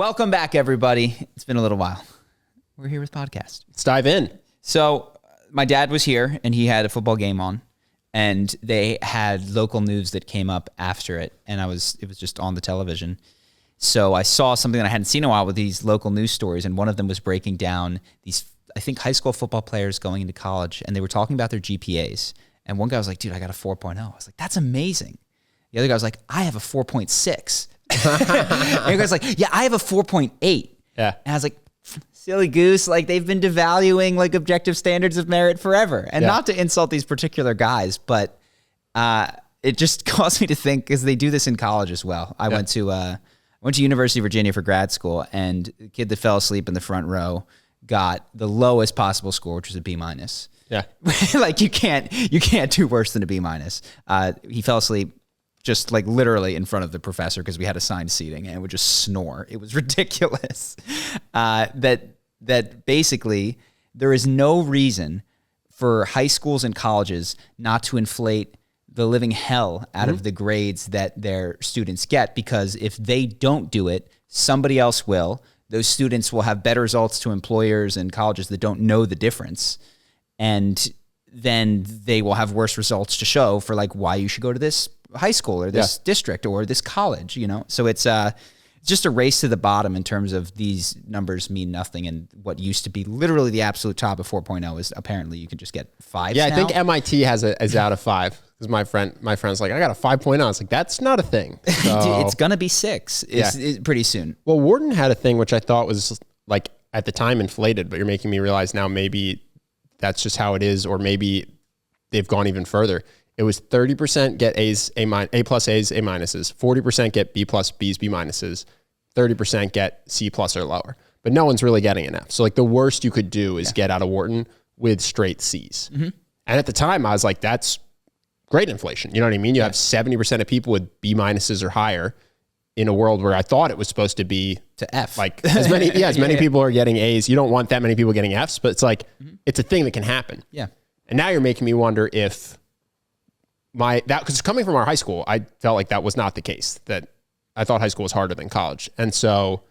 Welcome back, everybody. It's been a little while. We're here with podcast. Let's dive in. So my dad was here, and he had a football game on, and they had local news that came up after it, and it was just on the television. So I saw something that I hadn't seen in a while with these local news stories, and one of them was breaking down these, I think, high school football players going into college, and they were talking about their GPAs. And one guy was like, dude, I got a 4.0. I was like, that's amazing. The other guy was like, I have a 4.6. And the guy's like, yeah, I have a 4.8. Yeah. And I was like, silly goose. Like, they've been devaluing like objective standards of merit forever. And not to insult these particular guys, but it just caused me to think, because they do this in college as well. I went to University of Virginia for grad school, and the kid that fell asleep in the front row got the lowest possible score, which was a B-. Yeah. Like, you can't do worse than a B-. He fell asleep just like literally in front of the professor because we had assigned seating, and would just snore. It was ridiculous. That basically there is no reason for high schools and colleges not to inflate the living hell out of the grades that their students get, because if they don't do it, somebody else will. Those students will have better results to employers and colleges that don't know the difference. And then they will have worse results to show for like why you should go to this high school or this district or this college, you know? So it's just a race to the bottom in terms of these numbers mean nothing. And what used to be literally the absolute top of 4.0 is apparently you can just get 5. Yeah, now. I think MIT is out of 5. Because my friend's like, I got a 5.0. It's like, that's not a thing. So, it's going to be 6 pretty soon. Well, Wharton had a thing which I thought was like at the time inflated, but you're making me realize now maybe that's just how it is, or maybe they've gone even further. It was 30% get A's, A plus A's, A minuses, 40% get B plus B's, B minuses, 30% get C plus or lower. But no one's really getting an F. So like the worst you could do is get out of Wharton with straight C's. And at the time I was like, that's great inflation. You know what I mean? You have 70% of people with B minuses or higher in a world where I thought it was supposed to be to F. Like as many people are getting A's. You don't want that many people getting F's, but it's like, it's a thing that can happen. Yeah. And now you're making me wonder if because coming from our high school, I felt like that was not the case, that I thought high school was harder than college. And so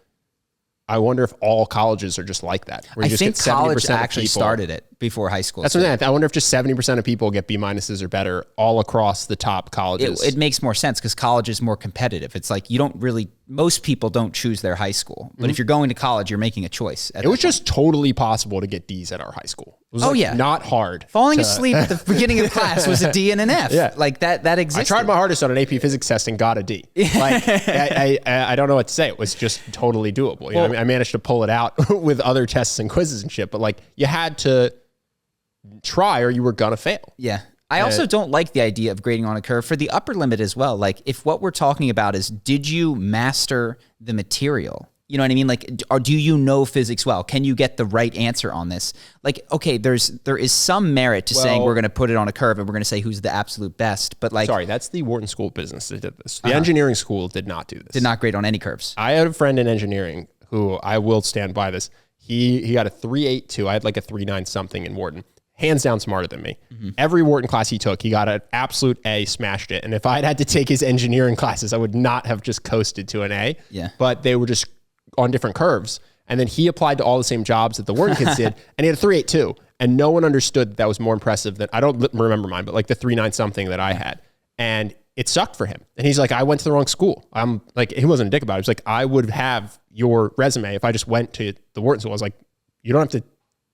I wonder if all colleges are just like that. I think college actually started it before high school. That's what I wonder if just 70% of people get B minuses or better all across the top colleges. It makes more sense because college is more competitive. It's like most people don't choose their high school. But if you're going to college, you're making a choice. It was just totally possible to get D's at our high school. It was not hard. Falling asleep at the beginning of class was a D and an F. Yeah. Like that existed. I tried my hardest on an AP physics test and got a D. Like I don't know what to say. It was just totally doable. You know what I mean? I managed to pull it out with other tests and quizzes and shit, but like you had to try or you were gonna fail. Yeah. I also don't like the idea of grading on a curve for the upper limit as well. Like if what we're talking about is, did you master the material? You know what I mean? Like, or do you know physics well? Can you get the right answer on this? Like, okay, there is some merit to saying we're going to put it on a curve and we're going to say who's the absolute best. But like, sorry, that's the Wharton School of Business that did this. The engineering school did not do this. Did not grade on any curves. I had a friend in engineering who I will stand by this. He got a 3.82. I had like a 3.9 something in Wharton. Hands down smarter than me. Every Wharton class he took, he got an absolute A, smashed it. And if I'd had to take his engineering classes, I would not have just coasted to an A. Yeah. But they were just on different curves. And then he applied to all the same jobs that the Wharton kids did, and he had a 3.82. And no one understood that was more impressive than, I don't remember mine, but like the 3.9 something that I had. And it sucked for him. And he's like, I went to the wrong school. I'm like, he wasn't a dick about it. He was like, I would have your resume if I just went to the Wharton school. I was like, you don't have to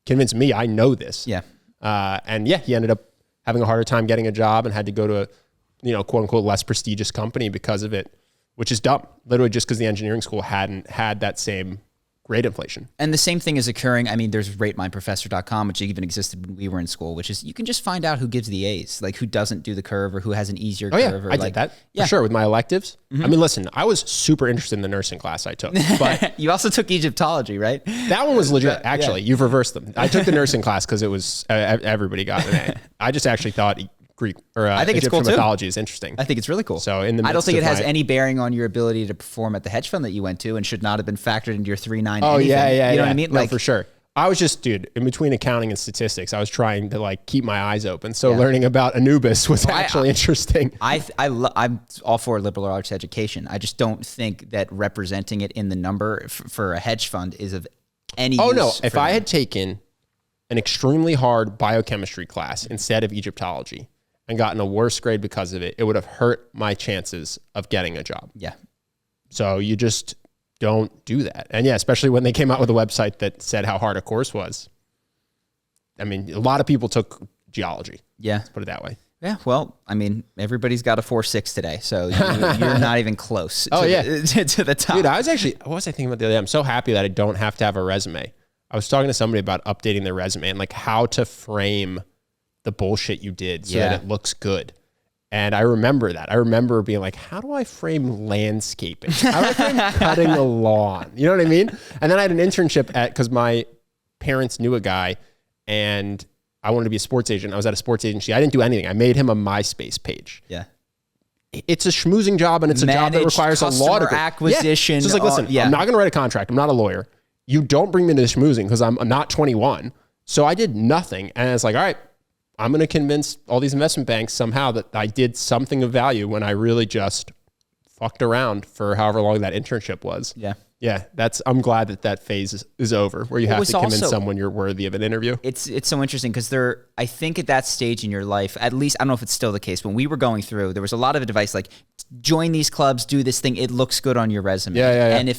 convince me. I know this. Yeah. And yeah, he ended up having a harder time getting a job and had to go to a, quote unquote, less prestigious company because of it, which is dumb. Literally just because the engineering school hadn't had that same grade inflation. And the same thing is occurring. I mean, there's ratemyprofessor.com, which even existed when we were in school, which is you can just find out who gives the A's, like who doesn't do the curve or who has an easier curve. I did that for sure with my electives. I mean, listen, I was super interested in the nursing class I took, but you also took Egyptology, right? That one was legit. Actually, you've reversed them. I took the nursing class because it was everybody got an A. I just actually thought Greek or I think Egyptian it's cool mythology too. is interesting. I think it's really cool. So I don't think it has any bearing on your ability to perform at the hedge fund that you went to, and should not have been factored into your 3.9. Oh anything. yeah. You know what I mean? No, for sure. I was just, dude, in between accounting and statistics, I was trying to like keep my eyes open. So learning about Anubis was actually interesting. I'm all for liberal arts education. I just don't think that representing it in the number for a hedge fund is of any use. Oh no, if I had taken an extremely hard biochemistry class instead of Egyptology and gotten a worse grade because of it, it would have hurt my chances of getting a job. Yeah. So you just don't do that. And yeah, especially when they came out with a website that said how hard a course was. I mean, a lot of people took geology. Yeah. Let's put it that way. Yeah. Well, I mean, everybody's got a 4.6 today, so you're not even close to the top. Dude, what was I thinking about the other day? I'm so happy that I don't have to have a resume. I was talking to somebody about updating their resume and like how to frame the bullshit you did so that it looks good. And I remember that. I remember being like, how do I frame landscaping? How do I frame cutting a lawn? You know what I mean? And then I had an internship because my parents knew a guy and I wanted to be a sports agent. I was at a sports agency. I didn't do anything. I made him a MySpace page. Yeah. It's a schmoozing job and it's a job that requires a lot of acquisition. Yeah. So it's like, listen, I'm not going to write a contract. I'm not a lawyer. You don't bring me into the schmoozing because I'm not 21. So I did nothing. And it's like, all right, I'm going to convince all these investment banks somehow that I did something of value when I really just fucked around for however long that internship was. Yeah. Yeah. I'm glad that phase is over where you have to convince someone you're worthy of an interview. It's so interesting because I think at that stage in your life, at least, I don't know if it's still the case, when we were going through, there was a lot of advice like join these clubs, do this thing. It looks good on your resume. Yeah. And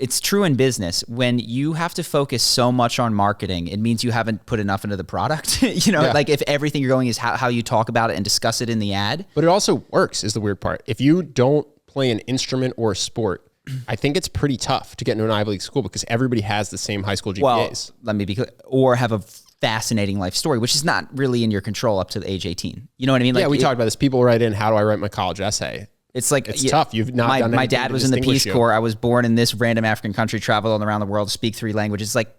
it's true in business. When you have to focus so much on marketing, it means you haven't put enough into the product. Like if everything you're going is how you talk about it and discuss it in the ad. But it also works is the weird part. If you don't play an instrument or a sport, I think it's pretty tough to get into an Ivy League school because everybody has the same high school GPAs. Well, let me be clear. Or have a fascinating life story, which is not really in your control up to the age 18. You know what I mean? Like, we talked about this. People write in, how do I write my college essay? It's like it's tough. You've not done anything. My dad was in the Peace Corps. I was born in this random African country, traveled around the world, speak 3 languages. It's like,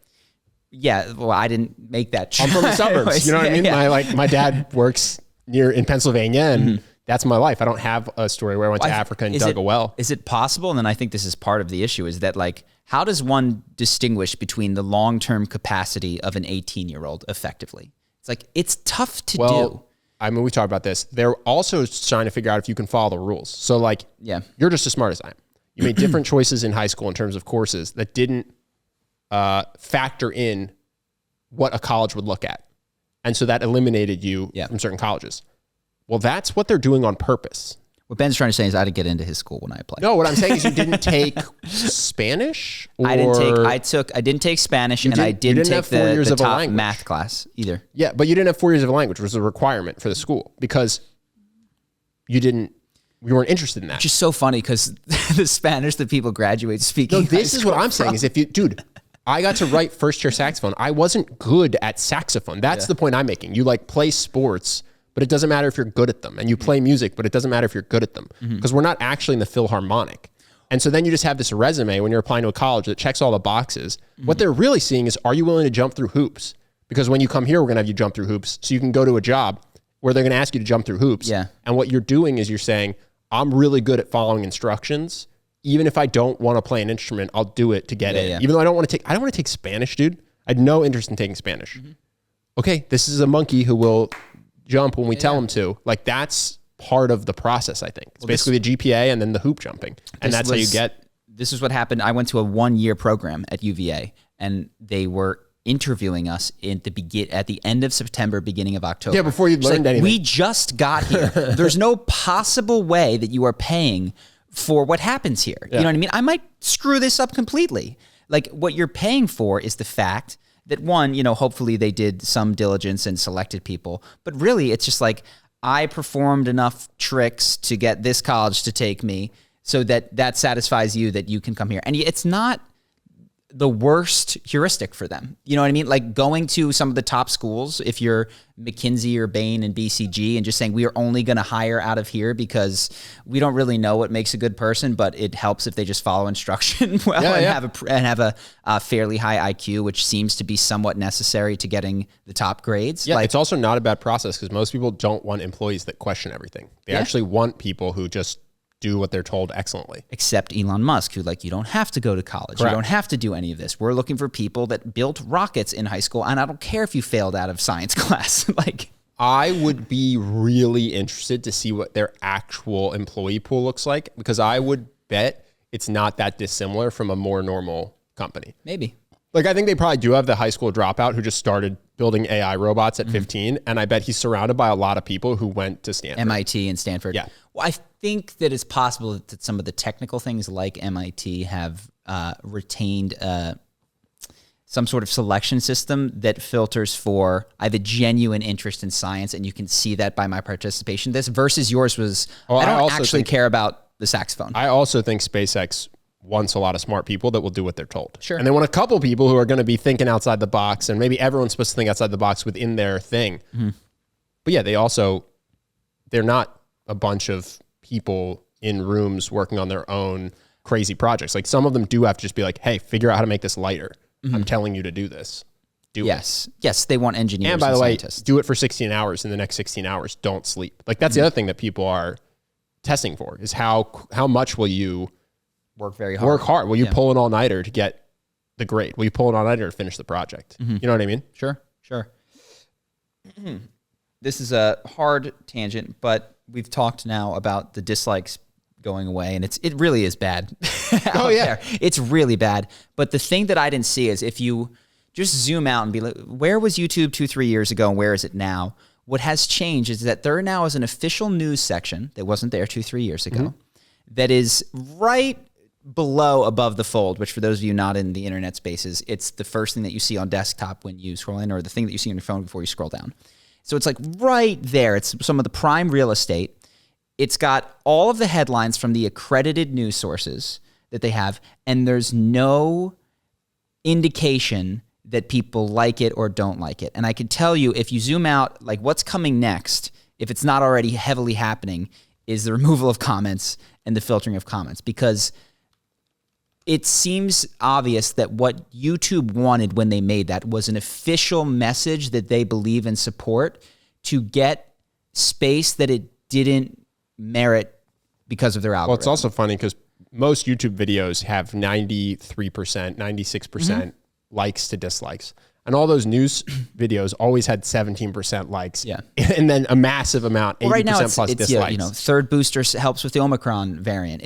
well, I didn't make that choice. I'm from the suburbs. You know what I mean? Yeah. My dad works in Pennsylvania, and that's my life. I don't have a story where I went to Africa and dug a well. Is it possible? And then I think this is part of the issue is that like, how does one distinguish between the long-term capacity of an 18-year-old effectively? It's like, it's tough to do. I mean, we talked about this. They're also trying to figure out if you can follow the rules. So like, you're just as smart as I am. You made different choices in high school in terms of courses that didn't factor in what a college would look at. And so that eliminated you from certain colleges. Well, that's what they're doing on purpose. What Ben's trying to say is I didn't get into his school when I applied. No, what I'm saying is you didn't take Spanish? Or I didn't take Spanish, and I didn't take the top math class either. Yeah, but you didn't have 4 years of a language, which was a requirement for the school because you weren't interested in that. Which is so funny because the Spanish that people graduate speaking. No, this is what I'm saying is dude, I got to write first year saxophone. I wasn't good at saxophone. That's the point I'm making. You like play sports, but it doesn't matter if you're good at them. And you play music, but it doesn't matter if you're good at them because we're not actually in the Philharmonic. And so then you just have this resume when you're applying to a college that checks all the boxes. What they're really seeing is, are you willing to jump through hoops? Because when you come here, we're going to have you jump through hoops. So you can go to a job where they're going to ask you to jump through hoops. Yeah. And what you're doing is you're saying, I'm really good at following instructions. Even if I don't want to play an instrument, I'll do it to get in. Yeah. Even though I don't want to take Spanish, dude. I had no interest in taking Spanish. Okay, this is a monkey who will jump when we tell him to. Like, that's part of the process, I think. It's basically the GPA and then the hoop jumping. And that's how you get... This is what happened. I went to a 1-year program at UVA, and they were interviewing us at the end of September, beginning of October. Yeah, before you learned anything. We just got here. There's no possible way that you are paying for what happens here. You know what I mean? I might screw this up completely. Like, what you're paying for is the fact that, one, hopefully they did some diligence and selected people, but really it's just like, I performed enough tricks to get this college to take me so that satisfies you that you can come here. And it's not the worst heuristic for them. You know what I mean? Like going to some of the top schools, if you're McKinsey or Bain and BCG, and just saying, we are only going to hire out of here because we don't really know what makes a good person, but it helps if they just follow instruction well and have a fairly high IQ, which seems to be somewhat necessary to getting the top grades. Yeah, it's also not a bad process because most people don't want employees that question everything. They actually want people who just do what they're told excellently. Except Elon Musk, who like, you don't have to go to college. Correct. You don't have to do any of this. We're looking for people that built rockets in high school, and I don't care if you failed out of science class. Like, I would be really interested to see what their actual employee pool looks like, because I would bet it's not that dissimilar from a more normal company. maybe. Like, I think they probably do have the high school dropout who just started building AI robots at 15. And I bet he's surrounded by a lot of people who went to Stanford. MIT and Stanford. Yeah. Well, I think that it's possible that some of the technical things like MIT have retained some sort of selection system that filters for, I have a genuine interest in science, and you can see that by my participation in this, versus yours was, I don't actually care about the saxophone. I also think SpaceX wants a lot of smart people that will do what they're told. Sure. And they want a couple people who are going to be thinking outside the box, and maybe everyone's supposed to think outside the box within their thing. But yeah, they're not a bunch of people in rooms working on their own crazy projects. Like, some of them do have to just be like, hey, figure out how to make this lighter. I'm telling you to do this. Do it. Yes, they want engineers And by the way, scientists. do it for 16 hours. In the next 16 hours, don't sleep. Like, that's the other thing that people are testing for, is how much will you Work very hard. Will you pull an all-nighter to get the grade? Will you pull an all-nighter to finish the project? You know what I mean? Sure. This is a hard tangent, but we've talked now about the dislikes going away, and it really is bad. Oh, yeah. There. It's really bad. But the thing that I didn't see is, if you just zoom out and be like, where was YouTube 2-3 years ago and where is it now? What has changed is that there now is an official news section that wasn't there 2-3 years ago that is right below above the fold, which for those of you not in the internet spaces, it's the first thing that you see on desktop when you scroll in, or the thing that you see on your phone before you scroll down. So it's like right there. It's some of the prime real estate. It's got all of the headlines from the accredited news sources that they have, and there's no indication that people like it or don't like it. And I could tell you, if you zoom out, like, what's coming next, if it's not already heavily happening, is the removal of comments and the filtering of comments, because it seems obvious that what YouTube wanted when they made that was an official message that they believe and support, to get space that it didn't merit because of their algorithm. Well, it's also funny because most YouTube videos have 93%, 96% likes to dislikes. And all those news videos always had 17% likes. Yeah. And then a massive amount, 80% well, right now plus dislikes. Third booster helps with the Omicron variant.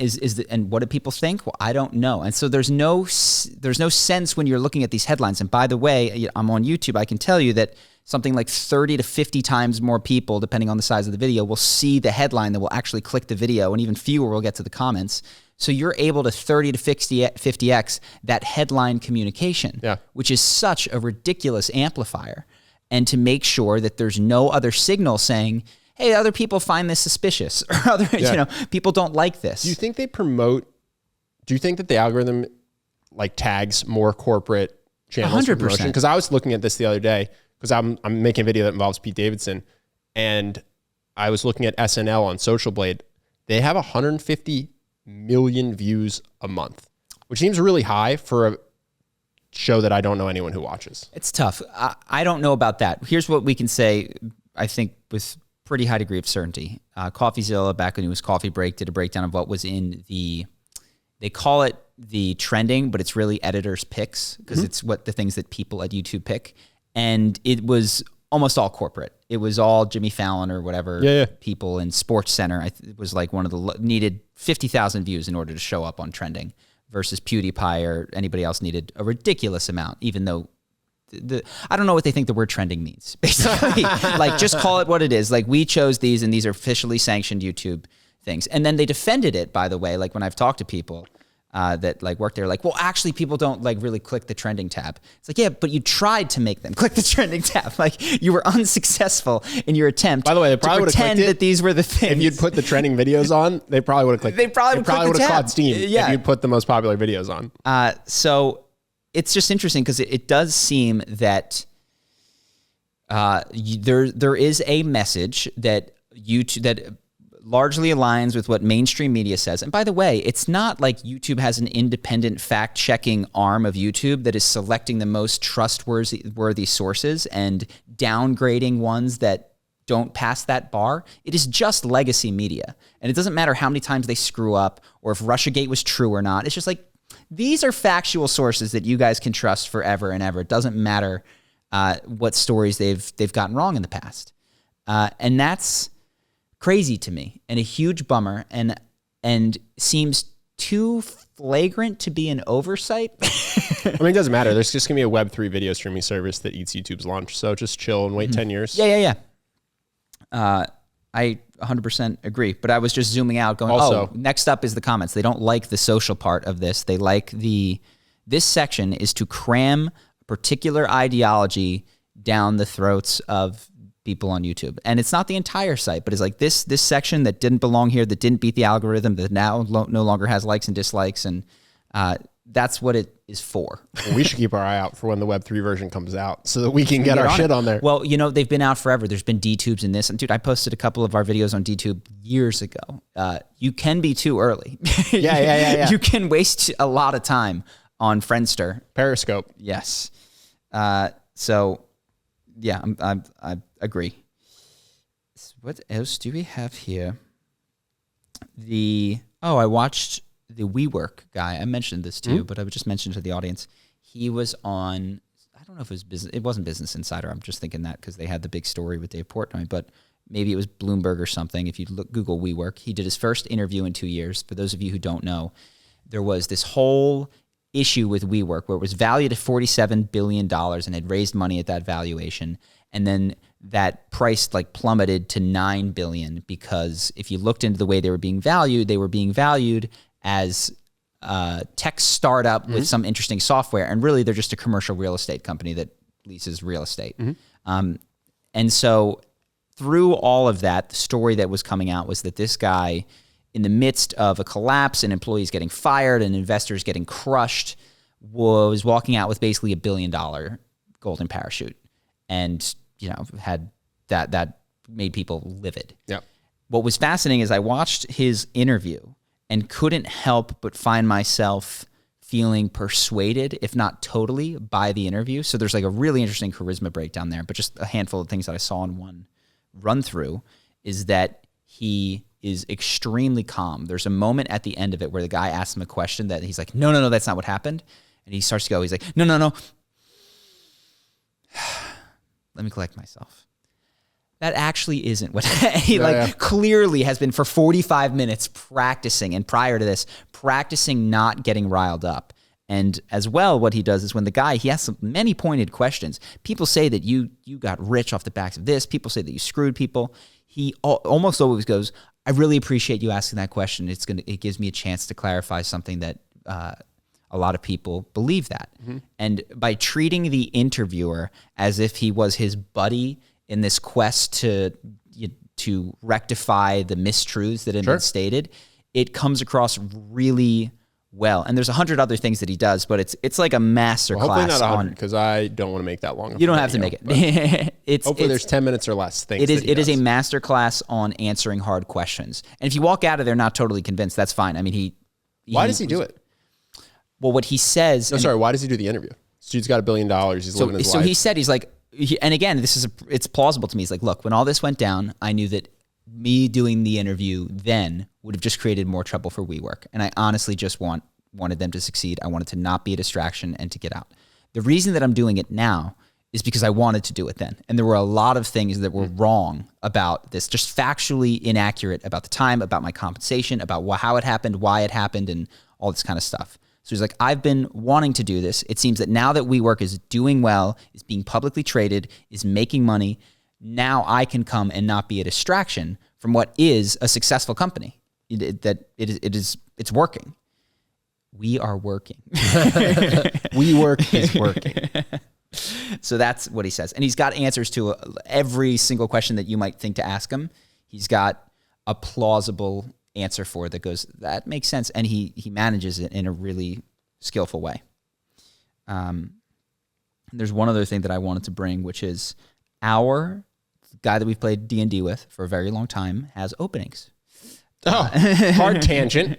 And what do people think? Well, I don't know. And so there's no sense when you're looking at these headlines. And by the way, I'm on YouTube. I can tell you that something like 30 to 50 times more people, depending on the size of the video, will see the headline than will actually click the video, and even fewer will get to the comments. So you're able to 30 to 50x that headline communication, which is such a ridiculous amplifier. And to make sure that there's no other signal saying, hey, other people find this suspicious, or people don't like this. Do you think that the algorithm like tags more corporate channels? 100%. Because I was looking at this the other day, because I'm making a video that involves Pete Davidson, and I was looking at SNL on Social Blade. They have 150 million views a month, which seems really high for a show that I don't know anyone who watches. It's tough. I don't know about that. Here's what we can say, I think, with pretty high degree of certainty. CoffeeZilla, back when it was Coffee Break, did a breakdown of what was in they call it the trending, but it's really editors' picks, because it's what the things that people at YouTube pick. And it was almost all corporate. It was all Jimmy Fallon or whatever people in Sports Center. It was like one of the needed 50,000 views in order to show up on trending, versus PewDiePie or anybody else needed a ridiculous amount, even though I don't know what they think the word trending means. Basically, like, just call it what it is. Like, we chose these, and these are officially sanctioned YouTube things. And then they defended it, by the way. Like, when I've talked to people that like work there, like, well, actually people don't like really click the trending tab. It's like, yeah, but you tried to make them click the trending tab. Like, you were unsuccessful in your attempt. By the way, they probably to pretend that these were the things. If you'd put the trending videos on, they probably would have clicked. They probably would have caught steam if you'd put the most popular videos on. So it's just interesting, because it does seem that there is a message that that largely aligns with what mainstream media says. And by the way, it's not like YouTube has an independent fact-checking arm of YouTube that is selecting the most trustworthy sources and downgrading ones that don't pass that bar, it is just legacy media. And it doesn't matter how many times they screw up or if Russiagate was true or not. It's just like, these are factual sources that you guys can trust forever and ever. It doesn't matter what stories they've gotten wrong in the past. And that's crazy to me and a huge bummer and seems too flagrant to be an oversight. I mean, it doesn't matter. There's just going to be a Web3 video streaming service that eats YouTube's lunch. So just chill and wait 10 years. Yeah. I 100% agree. But I was just zooming out going, Also, next up is the comments. They don't like the social part of this. They like this section is to cram a particular ideology down the throats of people on YouTube. And it's not the entire site, but it's like this section that didn't belong here, that didn't beat the algorithm, that now no longer has likes and dislikes. And that's what it is for. Well, we should keep our eye out for when the Web3 version comes out so that we can get our shit on there. Well, they've been out forever. There's been DTubes in this. And dude, I posted a couple of our videos on DTube years ago. You can be too early. Yeah. You can waste a lot of time on Friendster. Periscope. Yes. So yeah, I agree. What else do we have here? I watched the WeWork guy. I mentioned this too, but I would just mention to the audience. He was on, I don't know if it was business. It wasn't Business Insider. I'm just thinking that because they had the big story with Dave Portnoy, but maybe it was Bloomberg or something. If you Google WeWork, he did his first interview in 2 years. For those of you who don't know, there was this whole issue with WeWork where it was valued at $47 billion and had raised money at that valuation. And then that price plummeted to $9 billion because if you looked into the way they were being valued as a tech startup with some interesting software. And really, they're just a commercial real estate company that leases real estate. And so through all of that, the story that was coming out was that this guy, in the midst of a collapse and employees getting fired and investors getting crushed, was walking out with basically $1 billion golden parachute. And, had that made people livid. Yeah. What was fascinating is I watched his interview and couldn't help but find myself feeling persuaded, if not totally, by the interview. So there's a really interesting charisma breakdown there, but just a handful of things that I saw in one run through is that he is extremely calm. There's a moment at the end of it where the guy asks him a question that he's like, no, that's not what happened. And he starts to go, he's like, no. Let me collect myself. That actually isn't what he clearly has been for 45 minutes practicing. And prior to this, practicing not getting riled up. And as well, what he does is when he asks many pointed questions. People say that you got rich off the backs of this. People say that you screwed people. He almost always goes, I really appreciate you asking that question. It gives me a chance to clarify something that a lot of people believe that. And by treating the interviewer as if he was his buddy in this quest to rectify the mistruths that had been stated, it comes across really well. And there's 100 other things that he does, but it's like a master class. Hopefully not 100, because I don't want to make that long. You don't have to make it. Hopefully there's 10 minutes or less. It is a master class on answering hard questions. And if you walk out of there not totally convinced, that's fine. I mean, why does he do it? Well, what he says... why does he do the interview? This dude's got $1 billion. He's living his life. So he said, he's like... and again, it's plausible to me. He's like, look, when all this went down, I knew that me doing the interview then would have just created more trouble for WeWork. And I honestly just wanted them to succeed. I wanted to not be a distraction and to get out. The reason that I'm doing it now is because I wanted to do it then. And there were a lot of things that were wrong about this, just factually inaccurate about the time, about my compensation, about how it happened, why it happened, and all this kind of stuff. So he's like, I've been wanting to do this. It seems that now that WeWork is doing well, is being publicly traded, is making money, now I can come and not be a distraction from what is a successful company. It's working. We are working. WeWork is working. So that's what he says. And he's got answers to every single question that you might think to ask him. He's got a plausible answer for it that goes, that makes sense. And he manages it in a really skillful way. There's one other thing that I wanted to bring, which is our guy that we've played D&D with for a very long time has openings. Hard tangent.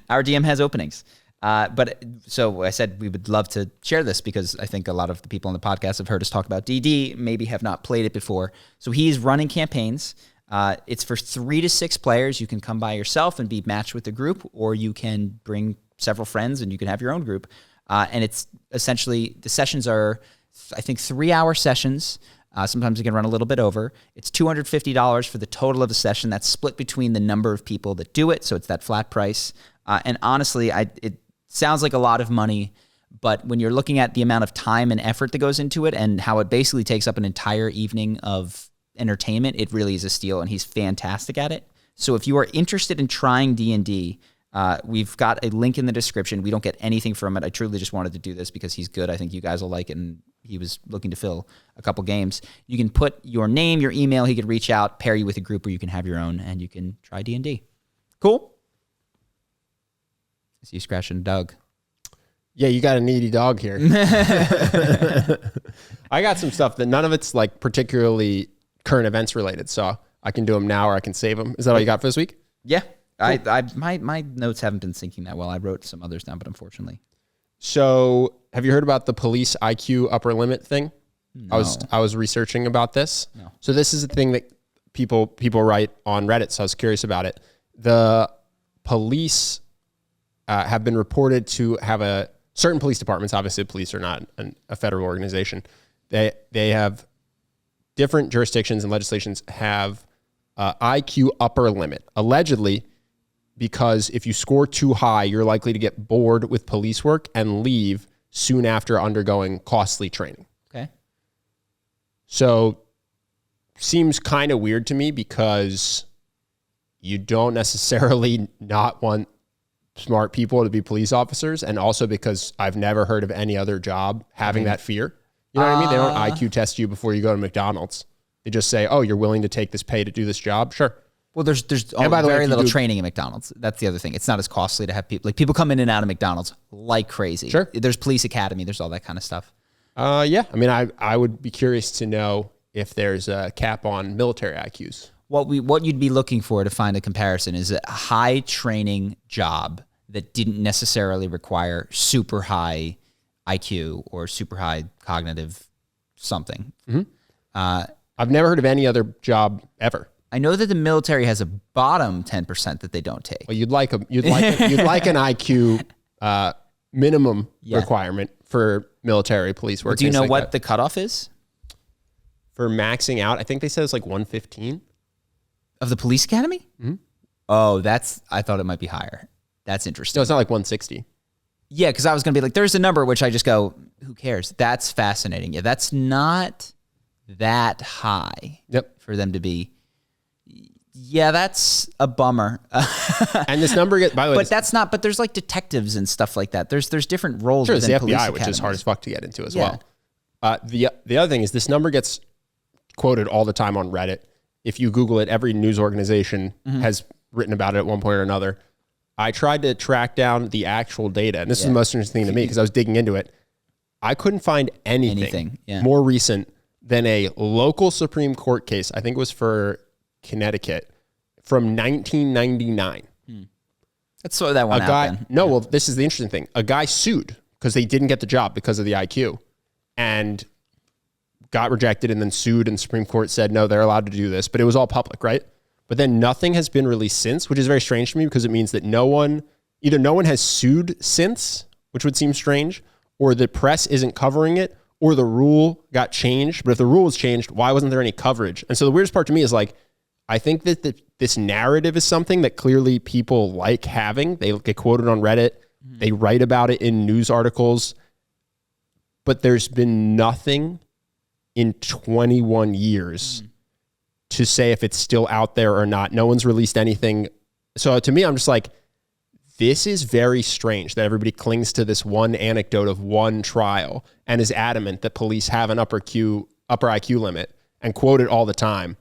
Our DM has openings. But so I said we would love to share this because I think a lot of the people on the podcast have heard us talk about DD, maybe have not played it before. So he's running campaigns. It's for 3 to 6 players. You can come by yourself and be matched with a group, or you can bring several friends and you can have your own group. And it's essentially, the sessions are, I think, 3-hour sessions. Sometimes you can run a little bit over. It's $250 for the total of the session. That's split between the number of people that do it, so it's that flat price. And honestly, it sounds like a lot of money, but when you're looking at the amount of time and effort that goes into it and how it basically takes up an entire evening of entertainment, it really is a steal, and he's fantastic at it. So if you are interested in trying D&D, we've got a link in the description. We don't get anything from it. I truly just wanted to do this because he's good. I think you guys will like it, and he was looking to fill a couple games. You can put your name, your email. He could reach out, pair you with a group, or you can have your own, and you can try D&D. Cool? I see you scratching Doug. Yeah, you got a needy dog here. I got some stuff that none of it's like particularly current events related, so I can do them now or I can save them. Is that all you got for this week? Yeah. Cool. My notes haven't been syncing that well. I wrote some others down, but unfortunately. So have you heard about the police IQ upper limit thing? No. I was researching about this. No. So this is a thing that people write on Reddit, so I was curious about it. The police have been reported to have certain police departments, obviously police are not a federal organization. They have different jurisdictions and legislations have IQ upper limit, allegedly, because if you score too high, you're likely to get bored with police work and leave soon after undergoing costly training. Okay. So seems kind of weird to me because you don't necessarily not want smart people to be police officers, and also because I've never heard of any other job having that fear. You know what I mean? They don't IQ test you before you go to McDonald's. They just say, oh, you're willing to take this pay to do this job? Sure. Well, there's very little training in McDonald's. That's the other thing. It's not as costly to have people. Like, people come in and out of McDonald's like crazy. Sure. There's police academy. There's all that kind of stuff. Yeah. I mean, I would be curious to know if there's a cap on military IQs. What you'd be looking for to find a comparison is a high training job that didn't necessarily require super high IQ or super high cognitive something. Mm-hmm. I've never heard of any other job ever. I know that the military has a bottom 10% that they don't take. Well, you'd like an IQ minimum requirement for military police work. But do you know what the cutoff is for maxing out? I think they said it's like 115 of the police academy. Mm-hmm. Oh, I thought it might be higher. That's interesting. No, it's not like 160. Yeah, because I was going to be like, there's a number which I just go, who cares? That's fascinating. Yeah, that's not that high. Yep. For them to be. Yeah, that's a bummer. And this number by the way, but there's like detectives and stuff like that. There's different roles. Sure, it's the police FBI, academies, which is hard as fuck to get into as well. The other thing is this number gets quoted all the time on Reddit. If you Google it, every news organization has written about it at one point or another. I tried to track down the actual data, and this is the most interesting thing to me because I was digging into it. I couldn't find anything more recent than a local Supreme Court case. I think it was for Connecticut from 1999. Let's throw that one out then. No, well, this is the interesting thing. A guy sued because they didn't get the job because of the IQ and got rejected and then sued, and the Supreme Court said, no, they're allowed to do this, but it was all public, right? But then nothing has been released since, which is very strange to me because it means that either no one has sued since, which would seem strange, or the press isn't covering it, or the rule got changed. But if the rule was changed, why wasn't there any coverage? And so the weirdest part to me is like, I think that this narrative is something that clearly people like having. They get quoted on Reddit. They write about it in news articles. But there's been nothing in 21 years to say if it's still out there or not. No one's released anything. So to me, I'm just like, this is very strange that everybody clings to this one anecdote of one trial and is adamant that police have an upper IQ limit and quote it all the time.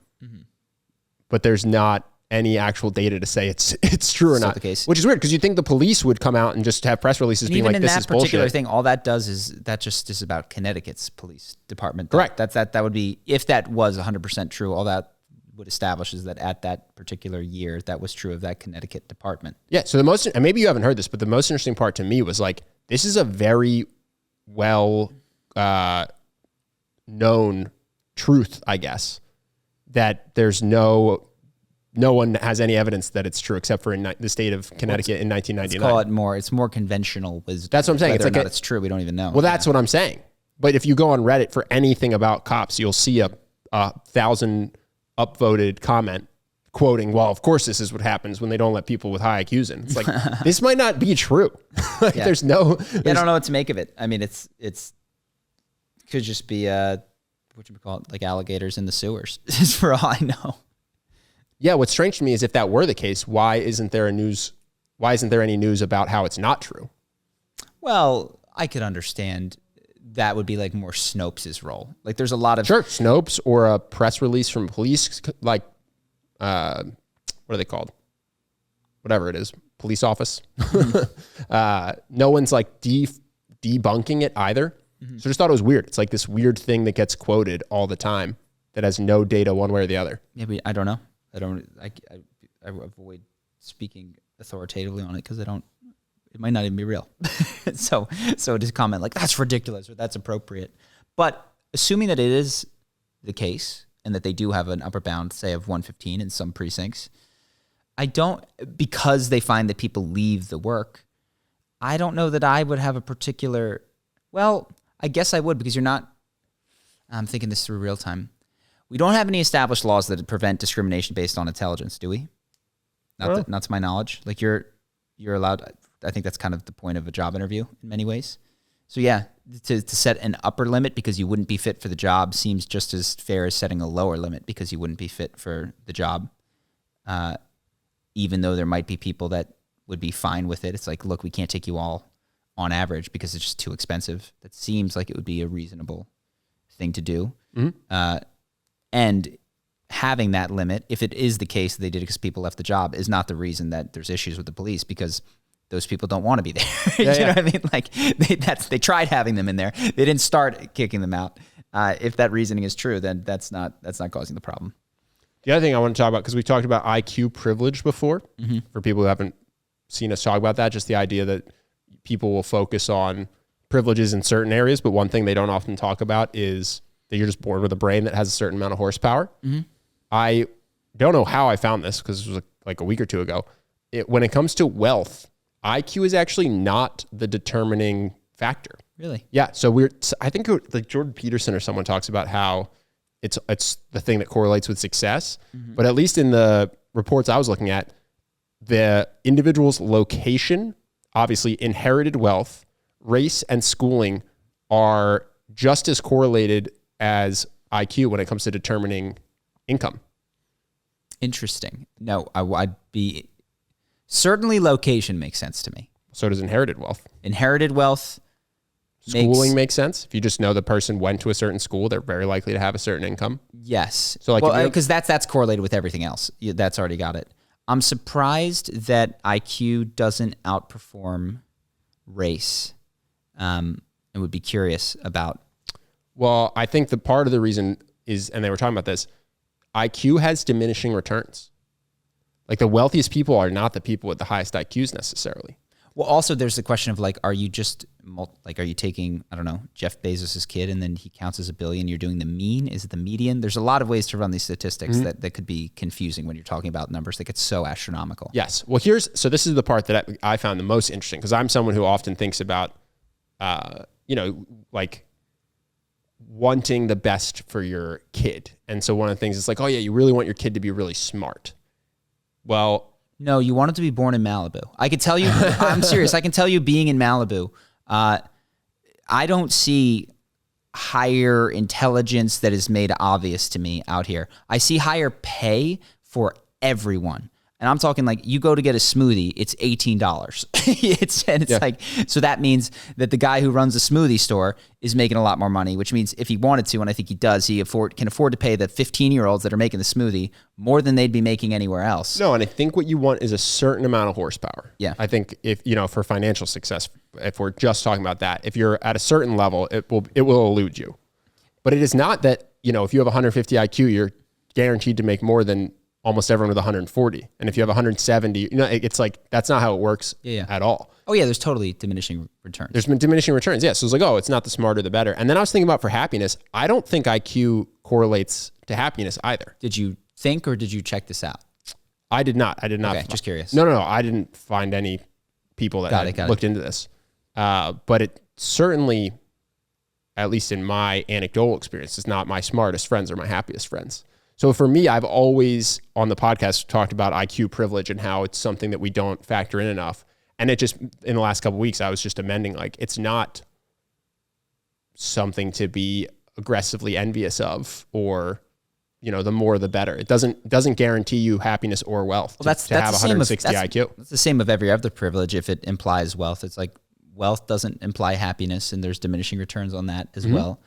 But there's not any actual data to say it's true or not. The case. Which is weird because you'd think the police would come out and just have press releases being like, this is bullshit. Even in that particular thing, all that does is that just is about Connecticut's police department. Correct. That would be, if that was 100% true, all that would establish is that at that particular year, that was true of that Connecticut department. Yeah. So and maybe you haven't heard this, but the most interesting part to me was like, this is a very well known truth, I guess, that there's no one has any evidence that it's true except for in the state of Connecticut in 1999. Let's call it it's more conventional wisdom. That's what I'm saying. Whether It's like it's true, we don't even know. Well, that's what I'm saying. But if you go on Reddit for anything about cops, you'll see a 1,000 upvoted comment quoting, well, of course this is what happens when they don't let people with high IQs in. It's like, this might not be true. Like, Yeah. there's no... I don't know what to make of it. I mean, it could just be, what you call it, like alligators in the sewers, is for all I know. Yeah, what's strange to me is if that were the case, why isn't there any news about how it's not true? Well, I could understand that would be like more Snopes' role. Like there's a lot of... Sure, Snopes or a press release from police, like, what are they called? Whatever it is, police office. No one's like debunking it either. So I just thought it was weird. It's like this weird thing that gets quoted all the time that has no data one way or the other. Maybe, I don't know. I avoid speaking authoritatively on it because it might not even be real. so to comment like, that's ridiculous or that's appropriate. But assuming that it is the case and that they do have an upper bound, say, of 115 in some precincts, because they find that people leave the work, I don't know that I would have a particular, well, I guess I would because I'm thinking this through real time. We don't have any established laws that prevent discrimination based on intelligence, do we? Not to my knowledge. Like you're allowed, I think that's kind of the point of a job interview in many ways. So yeah, to set an upper limit because you wouldn't be fit for the job seems just as fair as setting a lower limit because you wouldn't be fit for the job. Even though there might be people that would be fine with it. It's like, look, we can't take you all on average because it's just too expensive. That seems like it would be a reasonable thing to do. Mm-hmm. And having that limit, if it is the case that they did it because people left the job, is not the reason that there's issues with the police because those people don't want to be there. You know what I mean? Like they tried having them in there. They didn't start kicking them out. If that reasoning is true, then that's not causing the problem. The other thing I want to talk about, because we talked about IQ privilege before, for people who haven't seen us talk about that, just the idea that people will focus on privileges in certain areas, but one thing they don't often talk about is that you're just born with a brain that has a certain amount of horsepower. Mm-hmm. I don't know how I found this because it was like a week or two ago. When it comes to wealth, IQ is actually not the determining factor. Really? Yeah. So I think like Jordan Peterson or someone talks about how it's the thing that correlates with success. Mm-hmm. But at least in the reports I was looking at, the individual's location, obviously inherited wealth, race, and schooling are just as correlated as IQ when it comes to determining income. Interesting. No, I'd be... Certainly location makes sense to me. So does inherited wealth. Inherited wealth. Schooling makes sense. If you just know the person went to a certain school, they're very likely to have a certain income. Yes. So like, because that's correlated with everything else. That's already got it. I'm surprised that IQ doesn't outperform race. And would be curious about. Well, I think the part of the reason is, and they were talking about this, IQ has diminishing returns. Like the wealthiest people are not the people with the highest IQs necessarily. Well, also there's the question of like, are you taking, I don't know, Jeff Bezos's kid and then he counts as a billion, you're doing the mean? Is it the median? There's a lot of ways to run these statistics that could be confusing when you're talking about numbers that get so astronomical. Yes. Well, so this is the part that I found the most interesting because I'm someone who often thinks about, like wanting the best for your kid. And so one of the things is like, oh yeah, you really want your kid to be really smart. Well, no, you want him to be born in Malibu. I can tell you, I'm serious. I can tell you being in Malibu, I don't see higher intelligence that is made obvious to me out here. I see higher pay for everyone. And I'm talking like you go to get a smoothie, it's $18. It's like, so that means that the guy who runs the smoothie store is making a lot more money, which means if he wanted to, and I think he does, he can afford to pay the 15-year-olds that are making the smoothie more than they'd be making anywhere else. No, and I think what you want is a certain amount of horsepower. Yeah. I think if, for financial success, if we're just talking about that, if you're at a certain level, it will elude you. But it is not that, if you have 150 IQ, guaranteed to make more than almost everyone with 140. And if you have 170, it's like, that's not how it works at all. Oh yeah, there's totally diminishing returns. There's been diminishing returns. Yeah. So it's like, oh, it's not the smarter, the better. And then I was thinking about for happiness, I don't think IQ correlates to happiness either. Did you think, or did you check this out? I did not. Okay, just curious. No. I didn't find any people that looked into this. But it certainly, at least in my anecdotal experience, is not my smartest friends or my happiest friends. So for me, I've always on the podcast talked about IQ privilege and how it's something that we don't factor in enough. And it just, in the last couple of weeks, I was just amending, like, it's not something to be aggressively envious of, or, the more the better. It doesn't guarantee you happiness or wealth to have 160 IQ. It's the same of every other privilege. If it implies wealth, it's like wealth doesn't imply happiness, and there's diminishing returns on that as well.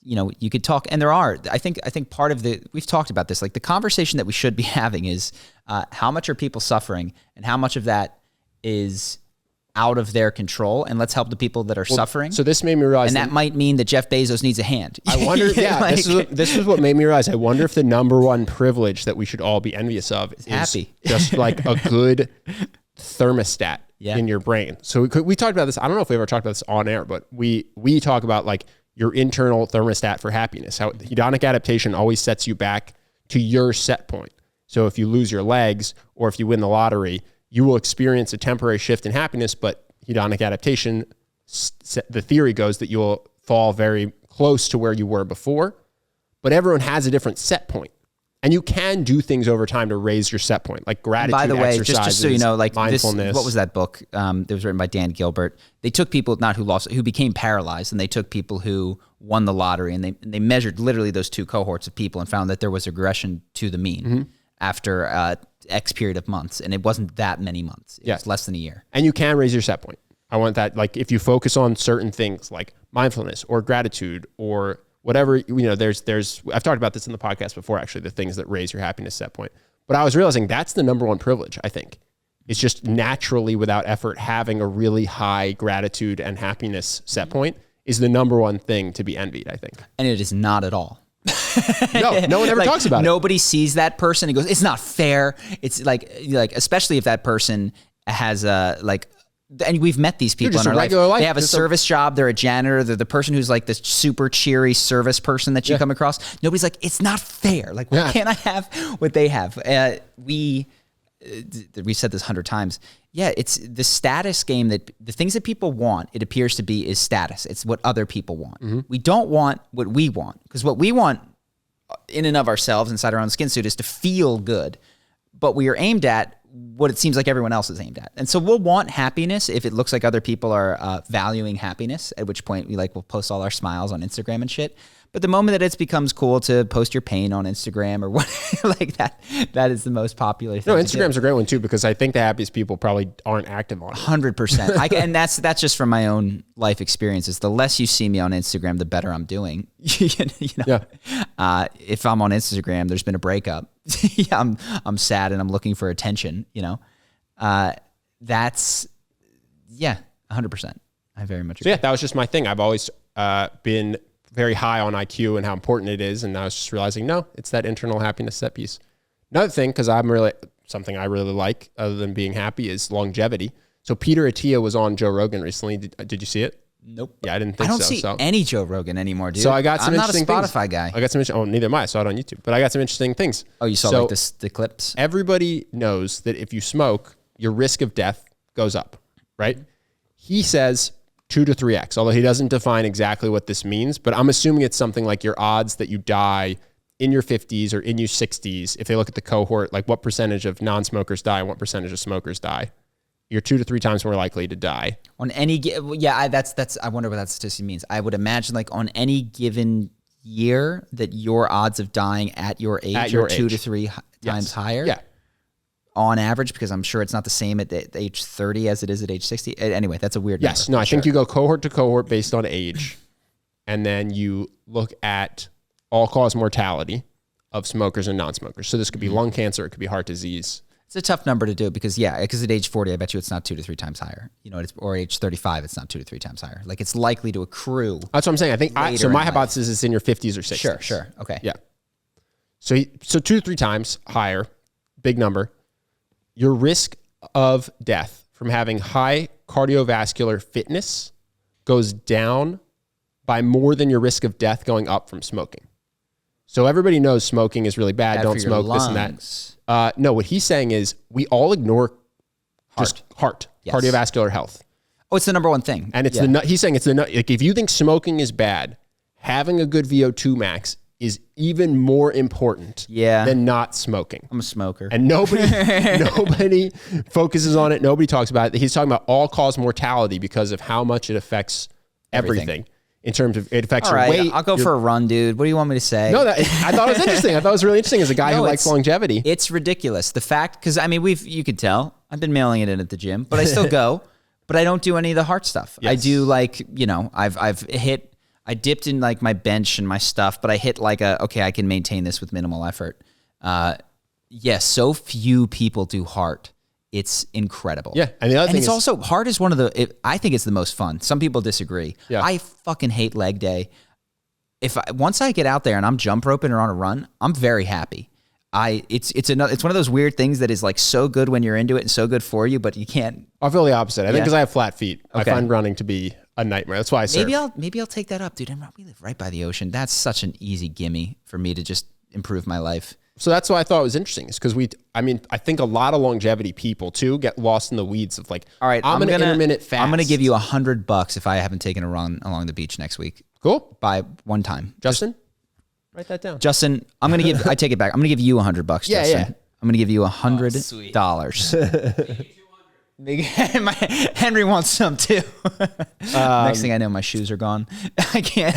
You could talk, and there are, I think part of we've talked about this, like the conversation that we should be having is how much are people suffering, and how much of that is out of their control, and let's help the people that are suffering. So this made me realize, and that might mean that Jeff Bezos needs a hand. I wonder, this is what made me realize, I wonder if the number one privilege that we should all be envious of is happy. Just like a good thermostat in your brain. So we talked about this. I don't know if we ever talked about this on air, but we talk about like your internal thermostat for happiness, how hedonic adaptation always sets you back to your set point. So if you lose your legs, or if you win the lottery, you will experience a temporary shift in happiness, but hedonic adaptation, the theory goes that you will fall very close to where you were before, but everyone has a different set point. And you can do things over time to raise your set point, like gratitude exercises. By the way, just so you know, like mindfulness. What was that book that was written by Dan Gilbert? They took people who became paralyzed, and they took people who won the lottery, and they measured literally those two cohorts of people and found that there was regression to the mean after X period of months, and it wasn't that many months. It was less than a year. And you can raise your set point. I want that, like, if you focus on certain things like mindfulness or gratitude or whatever, I've talked about this in the podcast before, actually, the things that raise your happiness set point. But I was realizing that's the number one privilege, I think. It's just naturally, without effort, having a really high gratitude and happiness set point is the number one thing to be envied, I think. And it is not at all. No one ever talks about it. Nobody sees that person and goes, it's not fair. It's like especially if that person has and we've met these people in our life. They have a service job. They're a janitor. They're the person who's like this super cheery service person that you come across. Nobody's like, it's not fair. Like, why can't I have what they have? We said this 100 times. Yeah, it's the status game, that the things that people want, it appears to be, is status. It's what other people want. We don't want what we want, because what we want in and of ourselves, inside our own skin suit, is to feel good. But we are aimed at what it seems like everyone else is aimed at. And so we'll want happiness if it looks like other people are valuing happiness, at which point we'll post all our smiles on Instagram and shit. But the moment that it becomes cool to post your pain on Instagram or what, like that is the most popular thing. No, Instagram's a great one too, because I think the happiest people probably aren't active on it. 100%. And that's just from my own life experiences. The less you see me on Instagram, the better I'm doing. If I'm on Instagram, there's been a breakup. I'm sad and I'm looking for attention. That's 100%. I very much agree. So that was just my thing. I've always been very high on IQ and how important it is. And I was just realizing, no, it's that internal happiness set piece. Another thing, because something I really like other than being happy, is longevity. So Peter Attia was on Joe Rogan recently. Did you see it? Nope. Yeah, I didn't think so. I don't see any Joe Rogan anymore, dude. So I got some interesting things. I'm not a Spotify guy. I got some neither am I. I saw it on YouTube. But I got some interesting things. Oh, you saw the clips? Everybody knows that if you smoke, your risk of death goes up, right? He says 2 to 3x, although he doesn't define exactly what this means, but I'm assuming it's something like your odds that you die in your 50s or in your 60s. If they look at the cohort, like what percentage of non-smokers die and what percentage of smokers die, you're 2 to 3 times more likely to die. On any, that's I wonder what that statistic means. I would imagine like on any given year that your odds of dying at your age are 2 to 3 times higher. Yeah. On average, because I'm sure it's not the same at age 30 as it is at age 60. Anyway, that's a weird number. Yes, no, I think you go cohort to cohort based on age, and then you look at all-cause mortality of smokers and non-smokers. So this could be lung cancer, it could be heart disease. It's a tough number to do because at age 40, I bet you it's not 2 to 3 times higher. Or age 35, it's not 2 to 3 times higher. Like, it's likely to accrue. That's what I'm saying. I think so. My hypothesis is in your 50s or 60s. Sure. Okay. Yeah. So 2 to 3 times higher, big number. Your risk of death from having high cardiovascular fitness goes down by more than your risk of death going up from smoking. So everybody knows smoking is really bad. Don't smoke, this and that. No, what he's saying is we all ignore heart, yes. Cardiovascular health. Oh, it's the number one thing. And it's he's saying it's like if you think smoking is bad, having a good VO2 max is even more important than not smoking. I'm a smoker. And nobody focuses on it. Nobody talks about it. He's talking about all-cause mortality because of how much it affects everything. In terms of it affects your weight. I'll go for a run, dude. What do you want me to say? No, I thought it was interesting. I thought it was really interesting as a guy who likes longevity. It's ridiculous. The fact, because I mean, you could tell I've been mailing it in at the gym, but I still go. But I don't do any of the hard stuff. Yes. I do I dipped in like my bench and my stuff, but I hit like I can maintain this with minimal effort. So few people do heart. It's incredible. Yeah. And the other thing is also heart is one of I think it's the most fun. Some people disagree. Yeah. I fucking hate leg day. Once I get out there and I'm jump roping or on a run, I'm very happy. It's one of those weird things that is like so good when you're into it and so good for you, but you can't. I feel the opposite. I think because I have flat feet, I find running to be a nightmare. That's why I surf. Maybe I'll take that up, dude. We live right by the ocean. That's such an easy gimme for me to just improve my life. So that's why I thought it was interesting. Is because I think a lot of longevity people too get lost in the weeds of like, all right, I'm gonna intermittent fast. I'm gonna give you $100 if I haven't taken a run along the beach next week. Cool. By one time, Justin. Write that down. Justin, I take it back. I'm going to give you $100, Justin. Yeah. I'm going to give you $100. Henry wants some too. Next thing I know, my shoes are gone. I can't.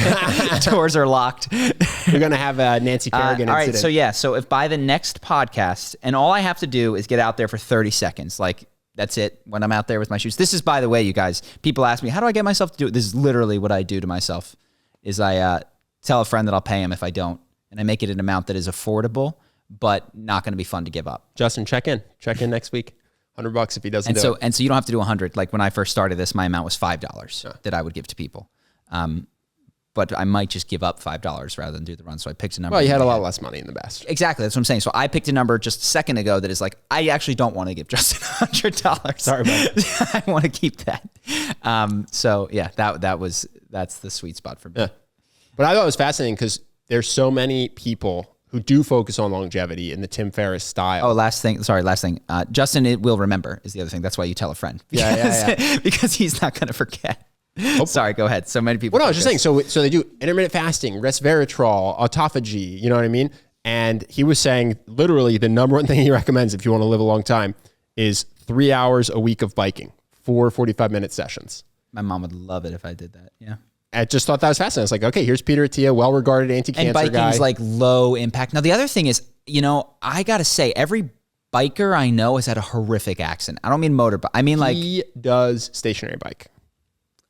Doors are locked. You're going to have a Nancy Kerrigan all incident. Right, so if by the next podcast, and all I have to do is get out there for 30 seconds, like that's it when I'm out there with my shoes. This is, by the way, you guys, people ask me, how do I get myself to do it? This is literally what I do to myself is I tell a friend that I'll pay him if I don't, and I make it an amount that is affordable, but not going to be fun to give up. Justin, check in next week. $100 if he doesn't do it. And so you don't have to do 100. Like when I first started this, my amount was $5 that I would give to people. But I might just give up $5 rather than do the run. So I picked a number. Well, you had a lot less money in the best. Exactly. That's what I'm saying. So I picked a number just a second ago that is like, I actually don't want to give Justin $100. Sorry about it. I want to keep that. So yeah, that's the sweet spot for me. Yeah. But I thought it was fascinating because there's so many people who do focus on longevity in the Tim Ferriss style. Oh, last thing. Justin will remember is the other thing. That's why you tell a friend. Because he's not going to forget. Sorry, go ahead. So many people. Well, no, I was just saying. So they do intermittent fasting, resveratrol, autophagy. You know what I mean? And he was saying literally the number one thing he recommends if you want to live a long time is 3 hours a week of biking, 4 45-minute sessions. My mom would love it if I did that. Yeah. I just thought that was fascinating. I was like, okay, here's Peter Attia, well-regarded anti-cancer guy. And biking's like low impact. Now, the other thing is, I got to say, every biker I know has had a horrific accident. I don't mean motorbike. I mean he does stationary bike.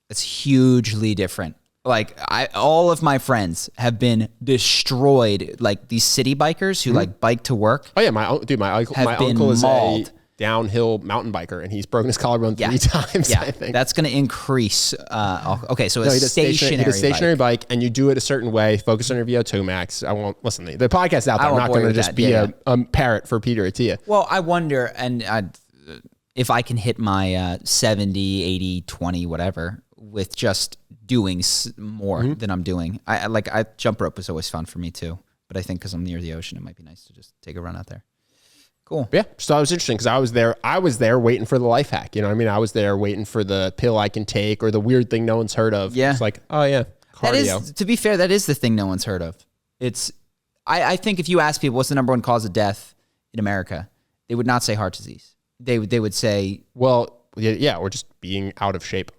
It's hugely different. Like all of my friends have been destroyed. Like these city bikers who like bike to work. Oh yeah, my uncle is a downhill mountain biker, and he's broken his collarbone 3 times. Yeah, I think that's going to increase. Okay, so it's stationary bike, and you do it a certain way. Focus on your VO2 max. I won't listen. The podcast out there. I'm not going to just be a parrot for Peter Attia. Well, I wonder, and if I can hit my 70, 80, 20, whatever, with just doing more than I'm doing. I jump rope was always fun for me too, but I think because I'm near the ocean, it might be nice to just take a run out there. Cool. Yeah. So it was interesting because I was there waiting for the life hack. You know what I mean? I was there waiting for the pill I can take or the weird thing no one's heard of. Yeah. It's like, oh yeah, cardio. To be fair, that is the thing no one's heard of. I think if you ask people what's the number one cause of death in America, they would not say heart disease. They would say, well, yeah, or just being out of shape.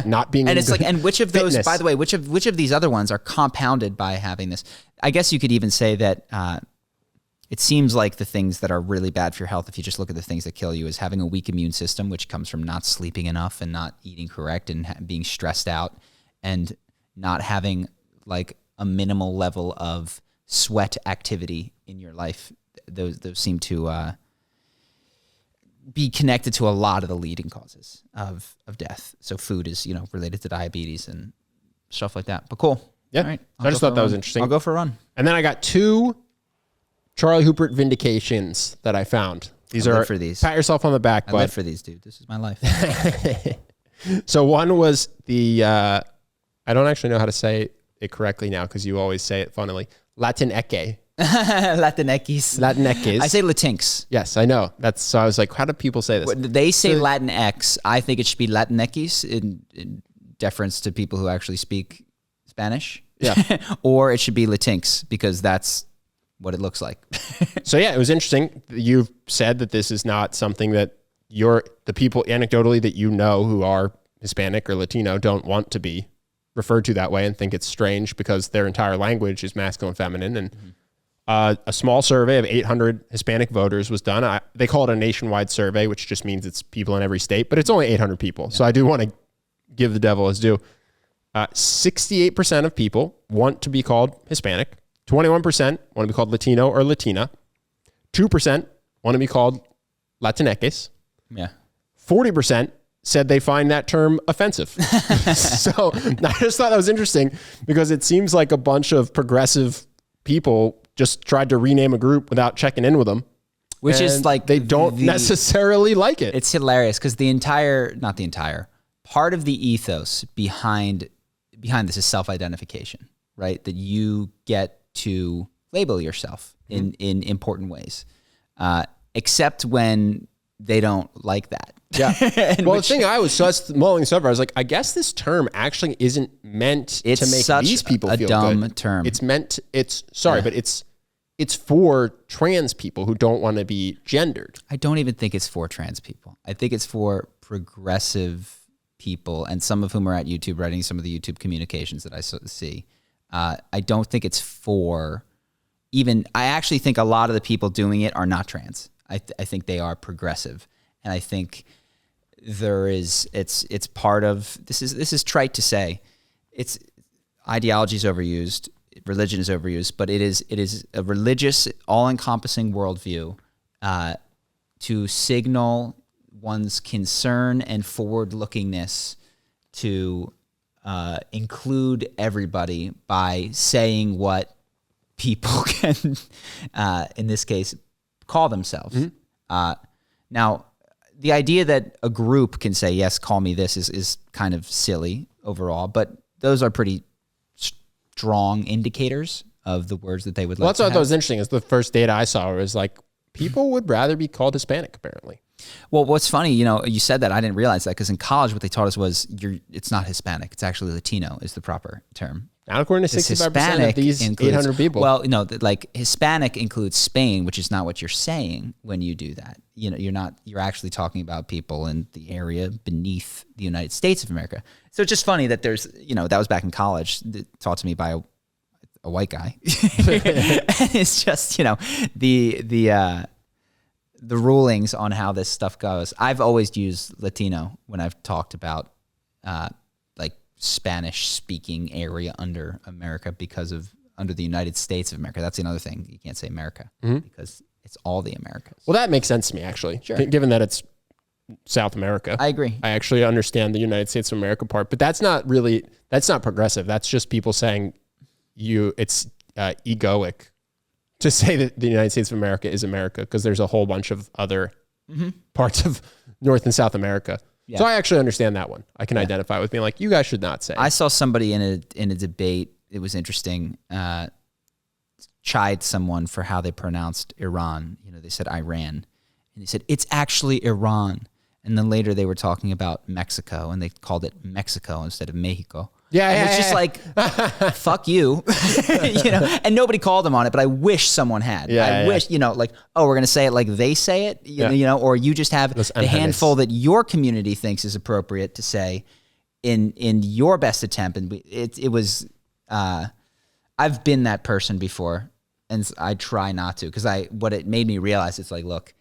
Not being. And it's like, and which of those, by the way, which of these other ones are compounded by having this? I guess you could even say that, it seems like the things that are really bad for your health, if you just look at the things that kill you, is having a weak immune system, which comes from not sleeping enough and not eating correct and being stressed out and not having like a minimal level of sweat activity in your life. Those seem to be connected to a lot of the leading causes of death. So food is, related to diabetes and stuff like that. But cool. Yeah. All right. I just thought that was interesting. I'll go for a run. And then I got 2 Charlie Houpert vindications that I found. These are for these. Pat yourself on the back. I live for these, dude. This is my life. So one was the I don't actually know how to say it correctly now because you always say it funnily. LaTINX. LaTINX. I say LaTINX. Yes, I know. So I was like, how do people say this? They say LaTINX. I think it should be LaTINX in deference to people who actually speak Spanish. Yeah. Or it should be LaTINX because that's what it looks like. So yeah, it was interesting. You've said that this is not something that the people anecdotally that you know who are Hispanic or Latino don't want to be referred to that way and think it's strange because their entire language is masculine, feminine. And a small survey of 800 Hispanic voters was done. They call it a nationwide survey, which just means it's people in every state, but it's only 800 people. Yeah. So I do want to give the devil his due. 68% of people want to be called Hispanic. 21% want to be called Latino or Latina. 2% want to be called Latinx. Yeah. 40% said they find that term offensive. So I just thought that was interesting because it seems like a bunch of progressive people just tried to rename a group without checking in with them. Which is like... They don't necessarily like it. It's hilarious because part of the ethos behind this is self-identification, right? That you get to label yourself in important ways, except when they don't like that. Yeah. Well, the thing I was mulling this over, I was like, I guess this term actually isn't meant to make these people feel good. It's such a dumb term. It's meant, but it's for trans people who don't want to be gendered. I don't even think it's for trans people. I think it's for progressive people, and some of whom are at YouTube writing some of the YouTube communications that I see. I don't think it's for even, I actually think a lot of the people doing it are not trans. I think they are progressive. And I think it's part of, this is trite to say, it's ideology is overused, religion is overused, but it is a religious, all-encompassing worldview to signal one's concern and forward-lookingness to include everybody by saying what people can, in this case, call themselves. Mm-hmm. Now, the idea that a group can say, yes, call me this is kind of silly overall, but those are pretty strong indicators of the words that they would like to have. That's what I thought was interesting is the first data I saw was like, people would rather be called Hispanic, apparently. Well, what's funny, you said that. I didn't realize that because in college, what they taught us was it's not Hispanic. It's actually Latino is the proper term. Not according to 65% of these 800 people. Well, like Hispanic includes Spain, which is not what you're saying when you do that. You're actually talking about people in the area beneath the United States of America. So it's just funny that there's, that was back in college, taught to me by a white guy. And it's just, the rulings on how this stuff goes. I've always used Latino when I've talked about like Spanish speaking area under America under the United States of America. That's another thing. You can't say America because it's all the Americas. Well, that makes sense to me actually. Sure. Given that it's South America. I agree. I actually understand the United States of America part, but that's not progressive. That's just people saying it's egoic to say that the United States of America is America because there's a whole bunch of other parts of North and South America. Yeah. So I actually understand that one. I can identify with being like, you guys should not say. I saw somebody in a debate. It was interesting. Chide someone for how they pronounced Iran. They said Iran, and he said it's actually Iran. And then later they were talking about Mexico, and they called it Mexico instead of Mexico. Yeah, it's just like, fuck you, and nobody called them on it, but I wish someone had. I wish, like, oh, we're going to say it like they say it, or you just have the handful that your community thinks is appropriate to say in your best attempt. And it was, I've been that person before, and I try not to, because what it made me realize, it's like, look,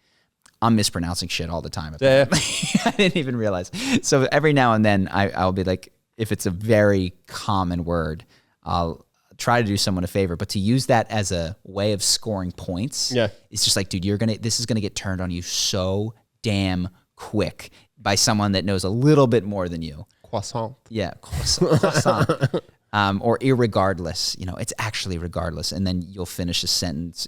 I'm mispronouncing shit all the time. I didn't even realize. So every now and then I'll be like, if it's a very common word, I'll try to do someone a favor, but to use that as a way of scoring points, it's just like, dude, this is going to get turned on you so damn quick by someone that knows a little bit more than you. Croissant. Yeah, croissant. Or irregardless, it's actually regardless. And then you'll finish a sentence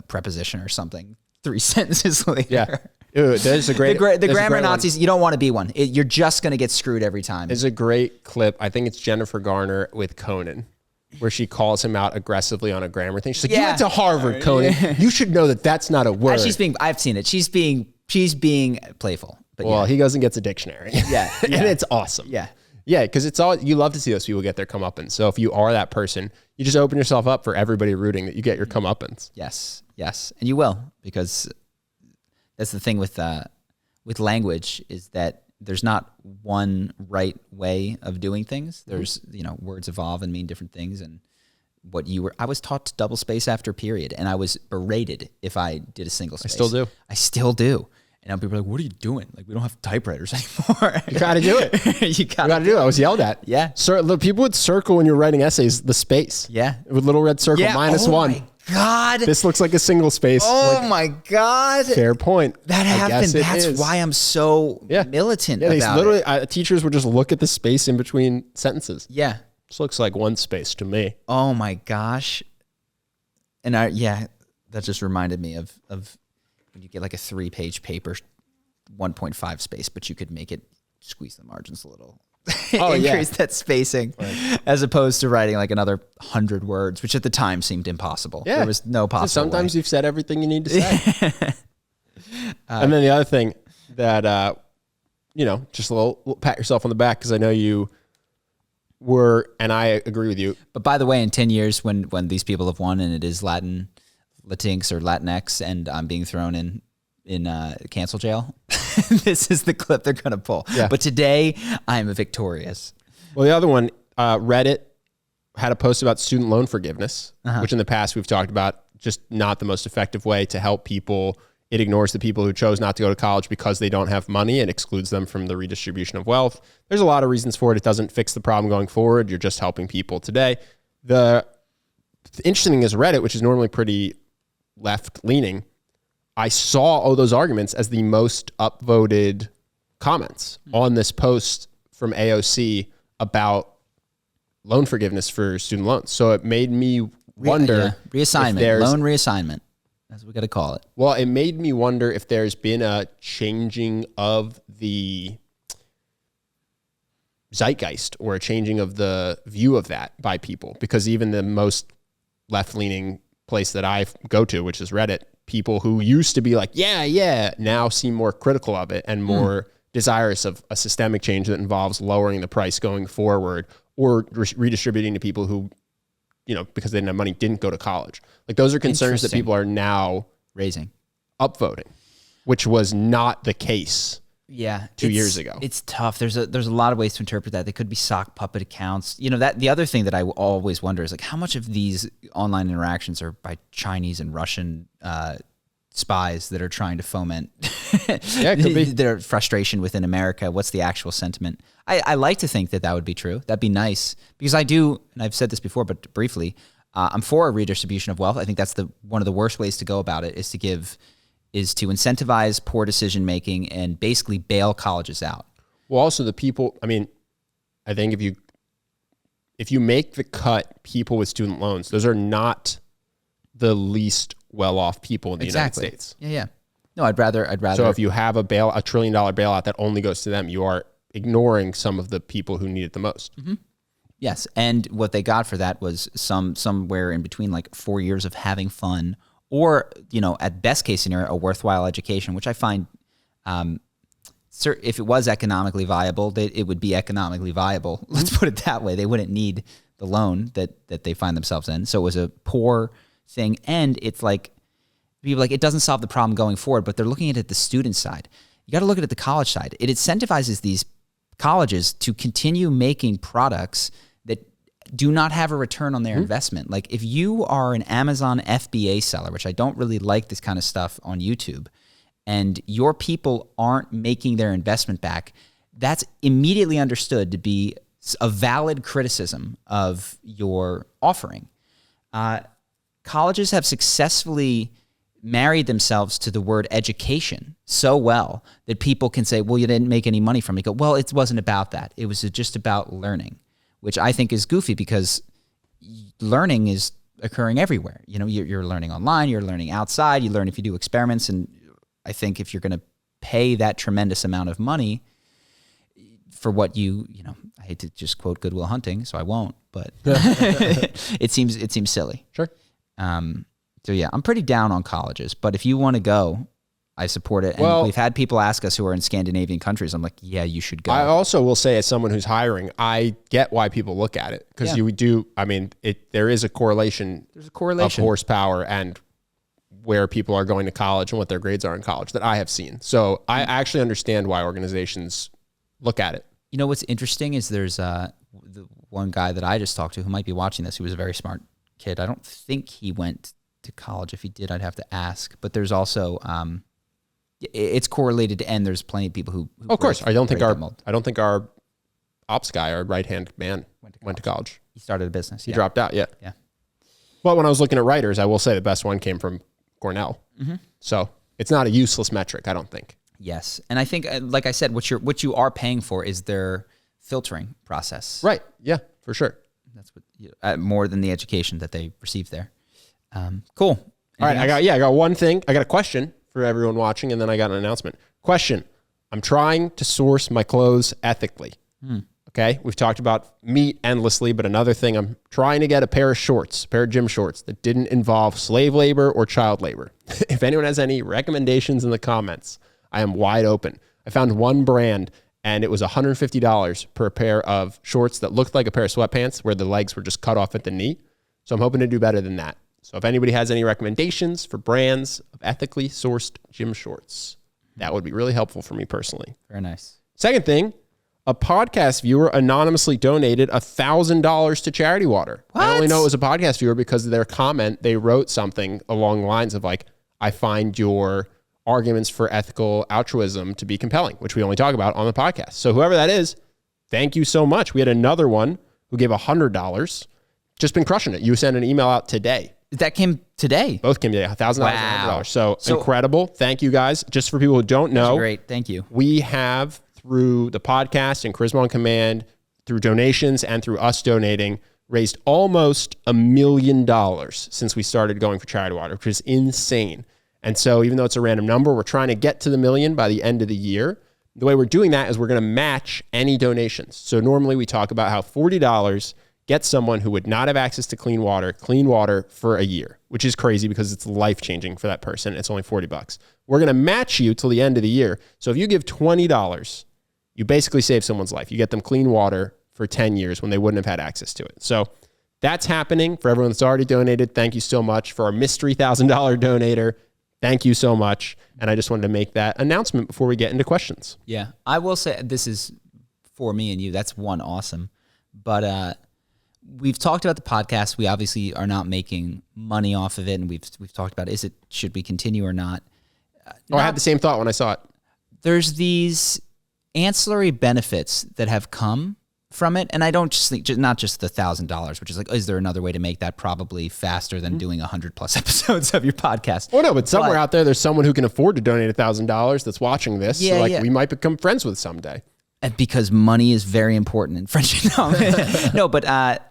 preposition or something 3 sentences later. Yeah. Ooh, there's a great the grammar Nazis. You don't want to be one. You're just going to get screwed every time. There's a great clip. I think it's Jennifer Garner with Conan, where she calls him out aggressively on a grammar thing. She's like, "You went to Harvard, Conan. You should know that that's not a word." I've seen it. She's being playful. But well, he goes and gets a dictionary. Yeah. And it's awesome. Yeah. Yeah, because you love to see those people get their comeuppance. So if you are that person, you just open yourself up for everybody rooting that you get your comeuppance. Yes. And you will, because that's the thing with language, is that there's not one right way of doing things. There's, words evolve and mean different things. And I was taught to double space after period, and I was berated if I did a single space. I still do. And now people are like, "What are you doing? Like, we don't have typewriters anymore." You got to do it. You got to do it. I was yelled at. Yeah. People would circle when you're writing essays, the space. Yeah. With little red circle, -1. Oh my God. This looks like a single space. Oh my God. Fair point. That happened. That's why I'm so militant about it. Teachers would just look at the space in between sentences. Yeah. This looks like one space to me. Oh my gosh. And that just reminded me of when you get like a 3-page paper, 1.5 space, but you could make it, squeeze the margins a little. Increase that spacing, as opposed to writing like another 100 words, which at the time seemed impossible. Yeah. There was no possible Sometimes way. You've said everything you need to say. And then the other thing that, just a little pat yourself on the back, because I know you were, and I agree with you. But by the way, in 10 years, when these people have won and it is LaTINX or LaTINX, and I'm being thrown in cancel jail, this is the clip they're going to pull. Yeah. But today, I'm victorious. Well, the other one, Reddit had a post about student loan forgiveness, which in the past we've talked about, just not the most effective way to help people. It ignores the people who chose not to go to college because they don't have money and excludes them from the redistribution of wealth. There's a lot of reasons for it. It doesn't fix the problem going forward. You're just helping people today. The interesting thing is Reddit, which is normally pretty left-leaning, I saw all those arguments as the most upvoted comments on this post from AOC about loan forgiveness for student loans. So it made me wonder. Reassignment, loan reassignment. That's what we got to call it. Well, it made me wonder if there's been a changing of the zeitgeist or a changing of the view of that by people, because even the most left-leaning place that I go to, which is Reddit, people who used to be like, yeah, now seem more critical of it and more desirous of a systemic change that involves lowering the price going forward or redistributing to people who, because they didn't have money, didn't go to college. Like, those are concerns that people are now raising, upvoting, which was not the case 2 years ago. It's tough. There's a lot of ways to interpret that. They could be sock puppet accounts. That the other thing that I always wonder is, like, how much of these online interactions are by Chinese and Russian spies that are trying to foment it could be. their frustration within America. What's the actual sentiment? I like to think that would be true. That'd be nice, because I do, and I've said this before, but briefly, I'm for a redistribution of wealth. I think that's one of the worst ways to go about it, is to incentivize poor decision making and basically bail colleges out. Well, also the people, I think if you make the cut, people with student loans, those are not the least well-off people in the United States. Yeah. No, I'd rather. So if you have a $1 trillion bailout that only goes to them, you are ignoring some of the people who need it the most. Mm-hmm. Yes. And what they got for that was somewhere in between, like 4 years of having fun, or, at best case scenario, a worthwhile education, which I find, if it was economically viable, it would be economically viable. Let's put it that way. They wouldn't need the loan that they find themselves in. So it was a poor thing. And it's like, people it doesn't solve the problem going forward, but they're looking at it the student side. You got to look at it the college side. It incentivizes these colleges to continue making products that do not have a return on their investment. Like, if you are an Amazon FBA seller, which I don't really like this kind of stuff on YouTube, and your people aren't making their investment back, that's immediately understood to be a valid criticism of your offering. Colleges have successfully married themselves to the word education so well that people can say, well, you didn't make any money from it. Go, well, it wasn't about that. It was just about learning, which I think is goofy, because learning is occurring everywhere. You know, you're learning online, you're learning outside, you learn if you do experiments. And I think if you're going to pay that tremendous amount of money for what you know, I hate to just quote Good Will Hunting, so I won't, but it seems silly. Sure. So yeah, I'm pretty down on colleges, but if you want to go, I support it. And well, we've had people ask us who are in Scandinavian countries. I'm like, yeah, you should go. I also will say, as someone who's hiring, I get why people look at it, because you do. I mean, there is a correlation. There's a correlation of horsepower and where people are going to college and what their grades are in college that I have seen. So I actually understand why organizations look at it. You know what's interesting is there's the one guy that I just talked to who might be watching this, who was a very smart kid. I don't think he went to college. If he did, I'd have to ask. But there's also it's correlated, and there's plenty of people who of course, I don't think our ops guy, our right-hand man, went to college. He started a business. He dropped out. Yeah. Well, But when I was looking at writers, I will say the best one came from Cornell. Mm-hmm. So it's not a useless metric, I don't think. Yes, and I think, like I said, what you are paying for is their filtering process. Right. Yeah, for sure. That's what more than the education that they received there. Cool. All right, I got one thing. I got a question for everyone watching, and then I got an announcement. Question: I'm trying to source my clothes ethically. Okay, we've talked about meat endlessly, but another thing, I'm trying to get a pair of gym shorts that didn't involve slave labor or child labor. If anyone has any recommendations in the comments, I am wide open. I found one brand, and it was $150 per pair of shorts that looked like a pair of sweatpants where the legs were just cut off at the knee. So I'm hoping to do better than that. So if anybody has any recommendations for brands of ethically sourced gym shorts, that would be really helpful for me personally. Very nice. Second thing, a podcast viewer anonymously donated $1,000 to Charity Water. What? I only know it was a podcast viewer because of their comment. They wrote something along the lines of like, I find your arguments for ethical altruism to be compelling, which we only talk about on the podcast. So whoever that is, thank you so much. We had another one who gave $100. Just been crushing it. You sent an email out today. That came today. Both came today. $1,000 Wow. and $100. So incredible. Thank you guys. Just for people who don't know. Great. Thank you. We have, through the podcast and Charisma on Command, through donations and through us donating, raised almost $1 million since we started going for Charity Water, which is insane. And so even though it's a random number, we're trying to get to the million by the end of the year. The way we're doing that is we're going to match any donations. So normally we talk about how $40 gets someone who would not have access to clean water for a year, which is crazy because it's life-changing for that person. It's only $40. We're going to match you till the end of the year. So if you give $20, you basically save someone's life. You get them clean water for 10 years when they wouldn't have had access to it. So that's happening. For everyone that's already donated, thank you so much. For our mystery $1,000 donator, thank you so much. And I just wanted to make that announcement before we get into questions. Yeah, I will say this is for me and you. That's one awesome. But we've talked about the podcast. We obviously are not making money off of it, and we've talked about should we continue or not. I had the same thought when I saw it. There's these ancillary benefits that have come from it, and I don't just think not just the $1,000, which is like, is there another way to make that probably faster than doing 100+ episodes of your podcast? Oh no, but somewhere out there, there's someone who can afford to donate $1,000 that's watching this. Yeah, so we might become friends with someday. Because money is very important in friendship. No, but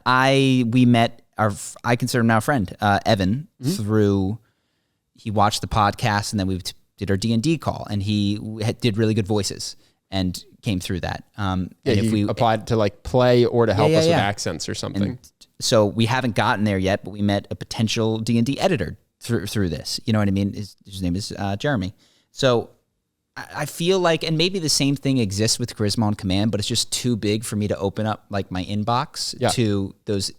we met I consider him now a friend, Evan, through, he watched the podcast, and then we did our D&D call, and he did really good voices and came through that. And if we applied to like play or to help us with accents or something. And so we haven't gotten there yet, but we met a potential D&D editor through this. You know what I mean? His name is Jeremy. So I feel like, and maybe the same thing exists with Charisma on Command, but it's just too big for me to open up like my inbox to those.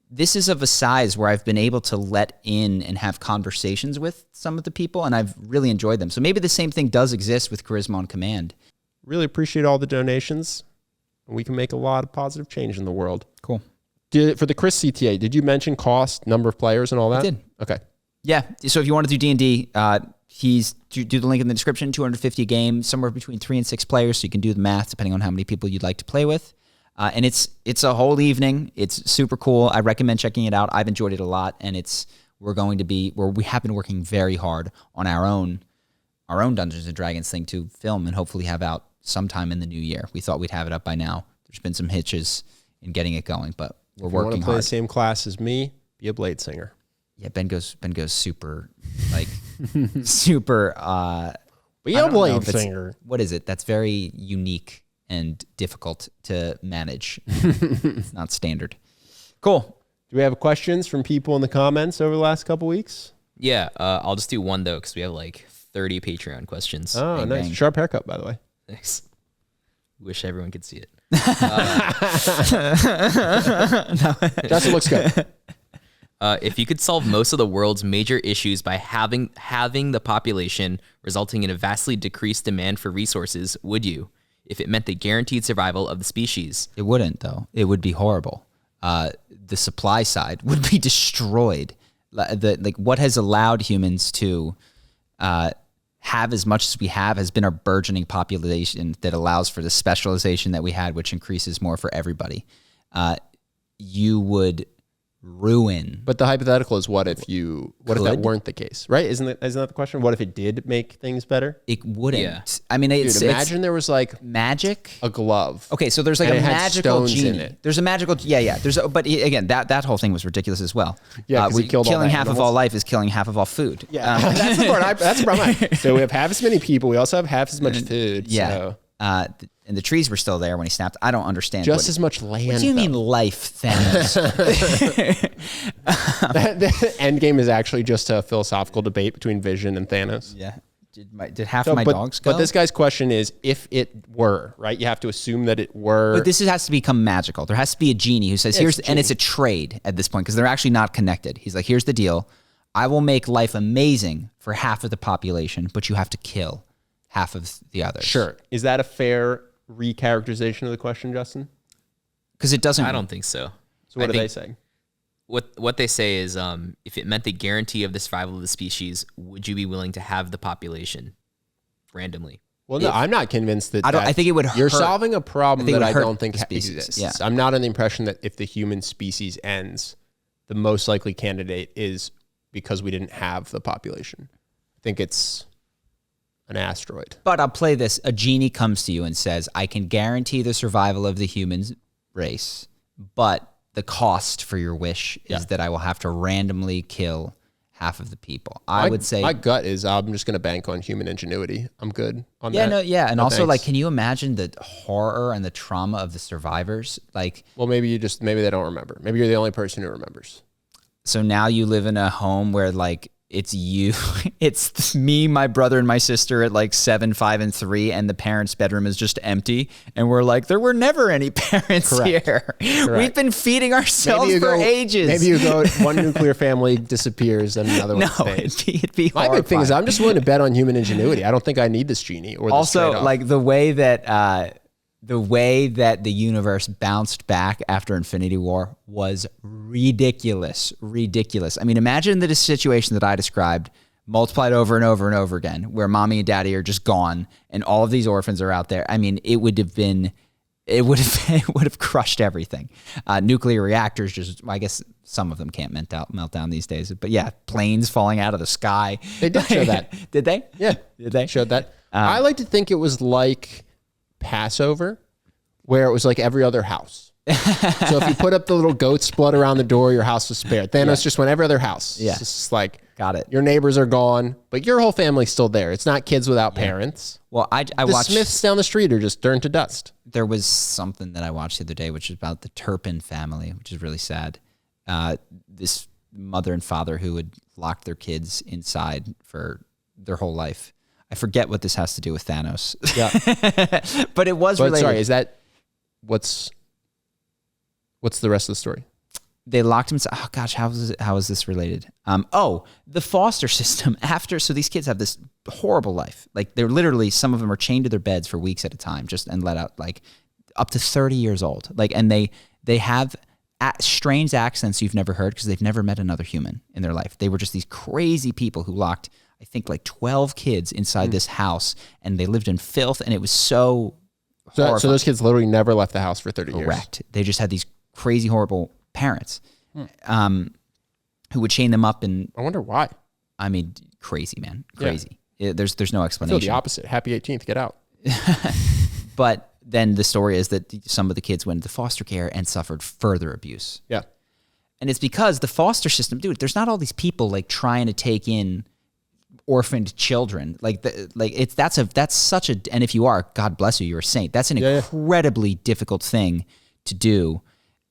This is of a size where I've been able to let in and have conversations with some of the people, and I've really enjoyed them. So maybe the same thing does exist with Charisma on Command. Really appreciate all the donations. We can make a lot of positive change in the world. Cool. For the Chris CTA, did you mention cost, number of players, and all that? I did. Okay. Yeah. So if you want to do D&D, do the link in the description, 250 a game, somewhere between 3 and 6 players, so you can do the math depending on how many people you'd like to play with. And it's a whole evening. It's super cool. I recommend checking it out. I've enjoyed it a lot, and we have been working very hard on our own Dungeons and Dragons thing to film and hopefully have out sometime in the new year. We thought we'd have it up by now. There's been some hitches in getting it going, but we're working hard. Want to play the same class as me? Be a blade singer. Yeah, Ben goes super like super Be a blade singer. What is it? That's very unique and difficult to manage. It's not standard. Cool. Do we have questions from people in the comments over the last couple weeks? Yeah, I'll just do one though because we have like 30 Patreon questions. Oh, Bang, nice. bang. Sharp haircut, by the way. Thanks. Wish everyone could see it. Justin looks good. If you could solve most of the world's major issues by having the population resulting in a vastly decreased demand for resources, would you? If it meant the guaranteed survival of the species. It wouldn't, though. It would be horrible. The supply side would be destroyed. What has allowed humans to have as much as we have has been our burgeoning population that allows for the specialization that we had, which increases more for everybody. You would ruin. But the hypothetical is what if that weren't the case, right? Isn't that the question? What if it did make things better? It wouldn't. Yeah. I mean, Imagine there was like magic. a glove. Okay, so there's like and a it had magical stones genie. in it. There's a magical, yeah. But again, that whole thing was ridiculous as well. Yeah, 'cause he killed all killing the half of animals. all life is killing half of all food. Yeah, that's the part. That's the problem. So we have half as many people. We also have half as much food. Yeah. So. And the trees were still there when he snapped. I don't understand. Just as much land. What do you mean life, Thanos? The end game is actually just a philosophical debate between Vision and Thanos. Yeah. Did half of my dogs go? But this guy's question is, if it were, right? You have to assume that it were. But this has to become magical. There has to be a genie who says, and it's a trade at this point because they're actually not connected. He's like, here's the deal. I will make life amazing for half of the population, but you have to kill half of the others. Sure. Is that a fair recharacterization of the question, Justin? Because it doesn't. I don't think so. So what are they saying? What they say is, if it meant the guarantee of the survival of the species, would you be willing to have the population randomly? Well, no, I'm not convinced that. I think it would. You're hurt. solving a problem that I don't think species. exists. Yeah. I'm not under the impression that if the human species ends, the most likely candidate is because we didn't have the population. I think it's an asteroid. But I'll play this. A genie comes to you and says, I can guarantee the survival of the human race, but the cost for your wish is that I will have to randomly kill half of the people. I would say my gut is I'm just going to bank on human ingenuity. I'm good on that. And also thanks. Can you imagine the horror and the trauma of the survivors? Well, maybe they don't remember. Maybe you're the only person who remembers. So now you live in a home where it's you, it's me, my brother, and my sister at 7, 5, and 3, and the parents' bedroom is just empty. And we're like, there were never any parents here. Correct. We've been feeding ourselves for ages. Maybe you go, one nuclear family disappears and another one stays. It'd be my big thing is I'm just willing to bet on human ingenuity. I don't think I need this genie or also the way that the universe bounced back after Infinity War was ridiculous. I mean, imagine the situation that I described multiplied over and over and over again, where mommy and daddy are just gone and all of these orphans are out there. I mean, it would have crushed everything. Nuclear reactors I guess some of them can't melt down these days. But yeah, planes falling out of the sky. They did show that. Did they? Yeah. Did they? Showed that. I like to think it was like Passover, where it was like every other house. So if you put up the little goat's blood around the door, your house was spared. Thanos just went every other house. Yeah. It's just like, got it. Your neighbors are gone, but your whole family's still there. It's not kids without parents. Well, I the watched Smiths down the street are just turned to dust. There was something that I watched the other day, which is about the Turpin family, which is really sad. This mother and father who had locked their kids inside for their whole life. I forget what this has to do with Thanos. Yeah. But it was related. Sorry, is that what's the rest of the story? They locked him inside. Oh gosh, how is this related? The foster system so these kids have this horrible life. They're literally, some of them are chained to their beds for weeks at a time, and let out up to 30 years old. And they have strange accents you've never heard because they've never met another human in their life. They were just these crazy people who locked, I think, 12 kids inside this house, and they lived in filth, and it was so So those kids literally never left the house for 30 years. Correct. They just had these crazy, horrible parents who would chain them up, and I wonder why. I mean, crazy, man. Crazy. There's no I explanation. feel the opposite. Happy 18th, get out. But then the story is that some of the kids went into foster care and suffered further abuse. Yeah. And it's because the foster system, dude, there's not all these people like trying to take in orphaned children. That's such a, and if you are, God bless you, you're a saint. That's an incredibly difficult thing to do.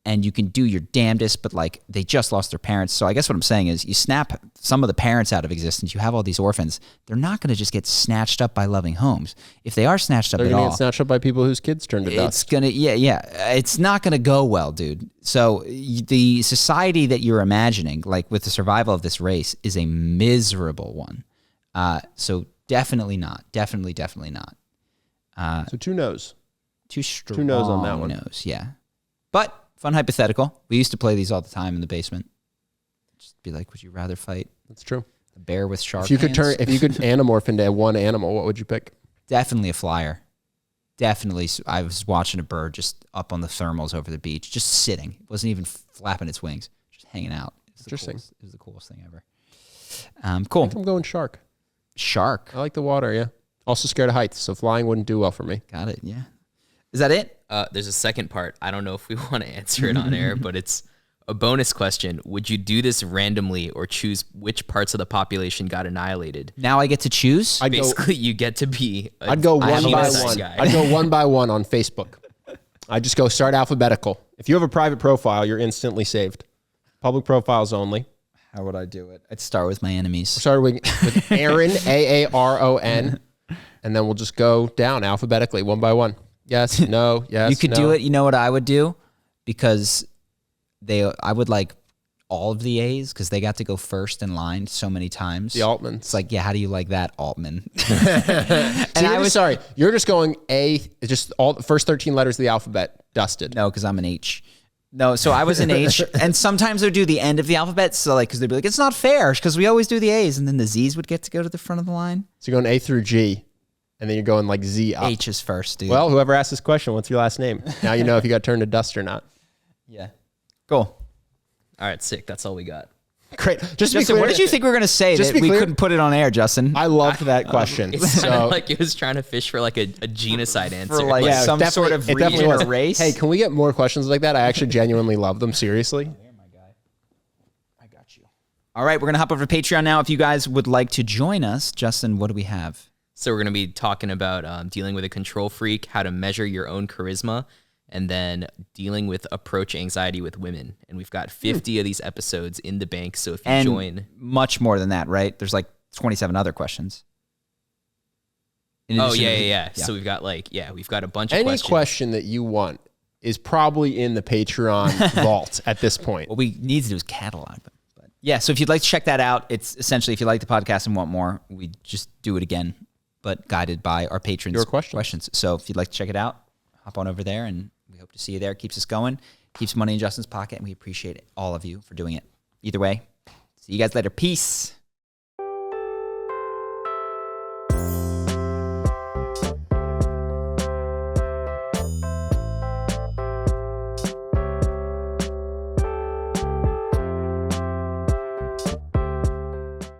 And you can do your damnedest, but like they just lost their parents. So I guess what I'm saying is you snap some of the parents out of existence. You have all these orphans. They're not going to just get snatched up by loving homes. If they are snatched up They're at going to all, get snatched up by people whose kids turn to dust. it's going to, it's not going to go well, dude. So the society that you're imagining, like with the survival of this race, is a miserable one. So definitely not. Definitely not. So 2 no's. Too strong. 2 no's on that one. No's, yeah. But fun hypothetical. We used to play these all the time in the basement. Just be like, would you rather fight That's true. a bear with shark If you could hands? if you could anamorph into one animal, what would you pick? Definitely a flyer. Definitely. I was watching a bird just up on the thermals over the beach, just sitting. It wasn't even flapping its wings, just hanging out. Interesting. It was the coolest thing ever. Cool. I'm going shark. Shark. I like the water, yeah. Also scared of heights, so flying wouldn't do well for me. Got it, yeah. Is that it? There's a second part. I don't know if we want to answer it on air, but it's a bonus question. Would you do this randomly or choose which parts of the population got annihilated? Now I get to choose? Basically, you get to be I'd go one by genocide one. guy. I'd go one by one on Facebook. I'd just go start alphabetical. If you have a private profile, you're instantly saved. Public profiles only. How would I do it? I'd start with my enemies. Start with Aaron, Aaron, and then we'll just go down alphabetically, one by one. Yes, no, yes, You could no. do it. You know what I would do? Because I would like all of the A's because they got to go first in line so many times. The Altmans. It's like, yeah, how do you like that, Altman? And I was sorry. You're just going A, just all the first 13 letters of the alphabet dusted. No, because I'm an H. No, so I was an H, and sometimes they'd do the end of the alphabet. So like, because they'd be like, it's not fair because we always do the A's, and then the Z's would get to go to the front of the line. So you're going A through G, and then you're going like Z up. H is first, dude. Well, whoever asked this question, what's your last name? Now you know if you got turned to dust or not. yeah. Cool. All right, sick. That's all we got. Great. Just to be Justin, clear, what did you think we were going to say Just that be we clear- couldn't put it on air, Justin? I loved that question. It sounded So like it was trying to fish for like a genocide answer. For like yeah, some definitely- sort of it definitely region was. or race? Hey, can we get more questions like that? I actually genuinely love them. Seriously. I got you. All right, we're going to hop over to Patreon now. If you guys would like to join us, Justin, what do we have? So we're going to be talking about dealing with a control freak, how to measure your own charisma, and then dealing with approach anxiety with women. And we've got 50 of these episodes in the bank. So if you And join, much more than that, right? There's like 27 other questions. In oh addition to yeah. the- So we've got we've got a bunch of Any questions. question that you want is probably in the Patreon vault at this point. What we need to do is catalog them. But yeah, so if you'd like to check that out, it's essentially if you like the podcast and want more, we just do it again, but guided by our patrons' Your questions. So if you'd like to check it out, hop on over there, and we hope to see you there. It keeps us going, keeps money in Justin's pocket, and we appreciate all of you for doing it. Either way, see you guys later. Peace.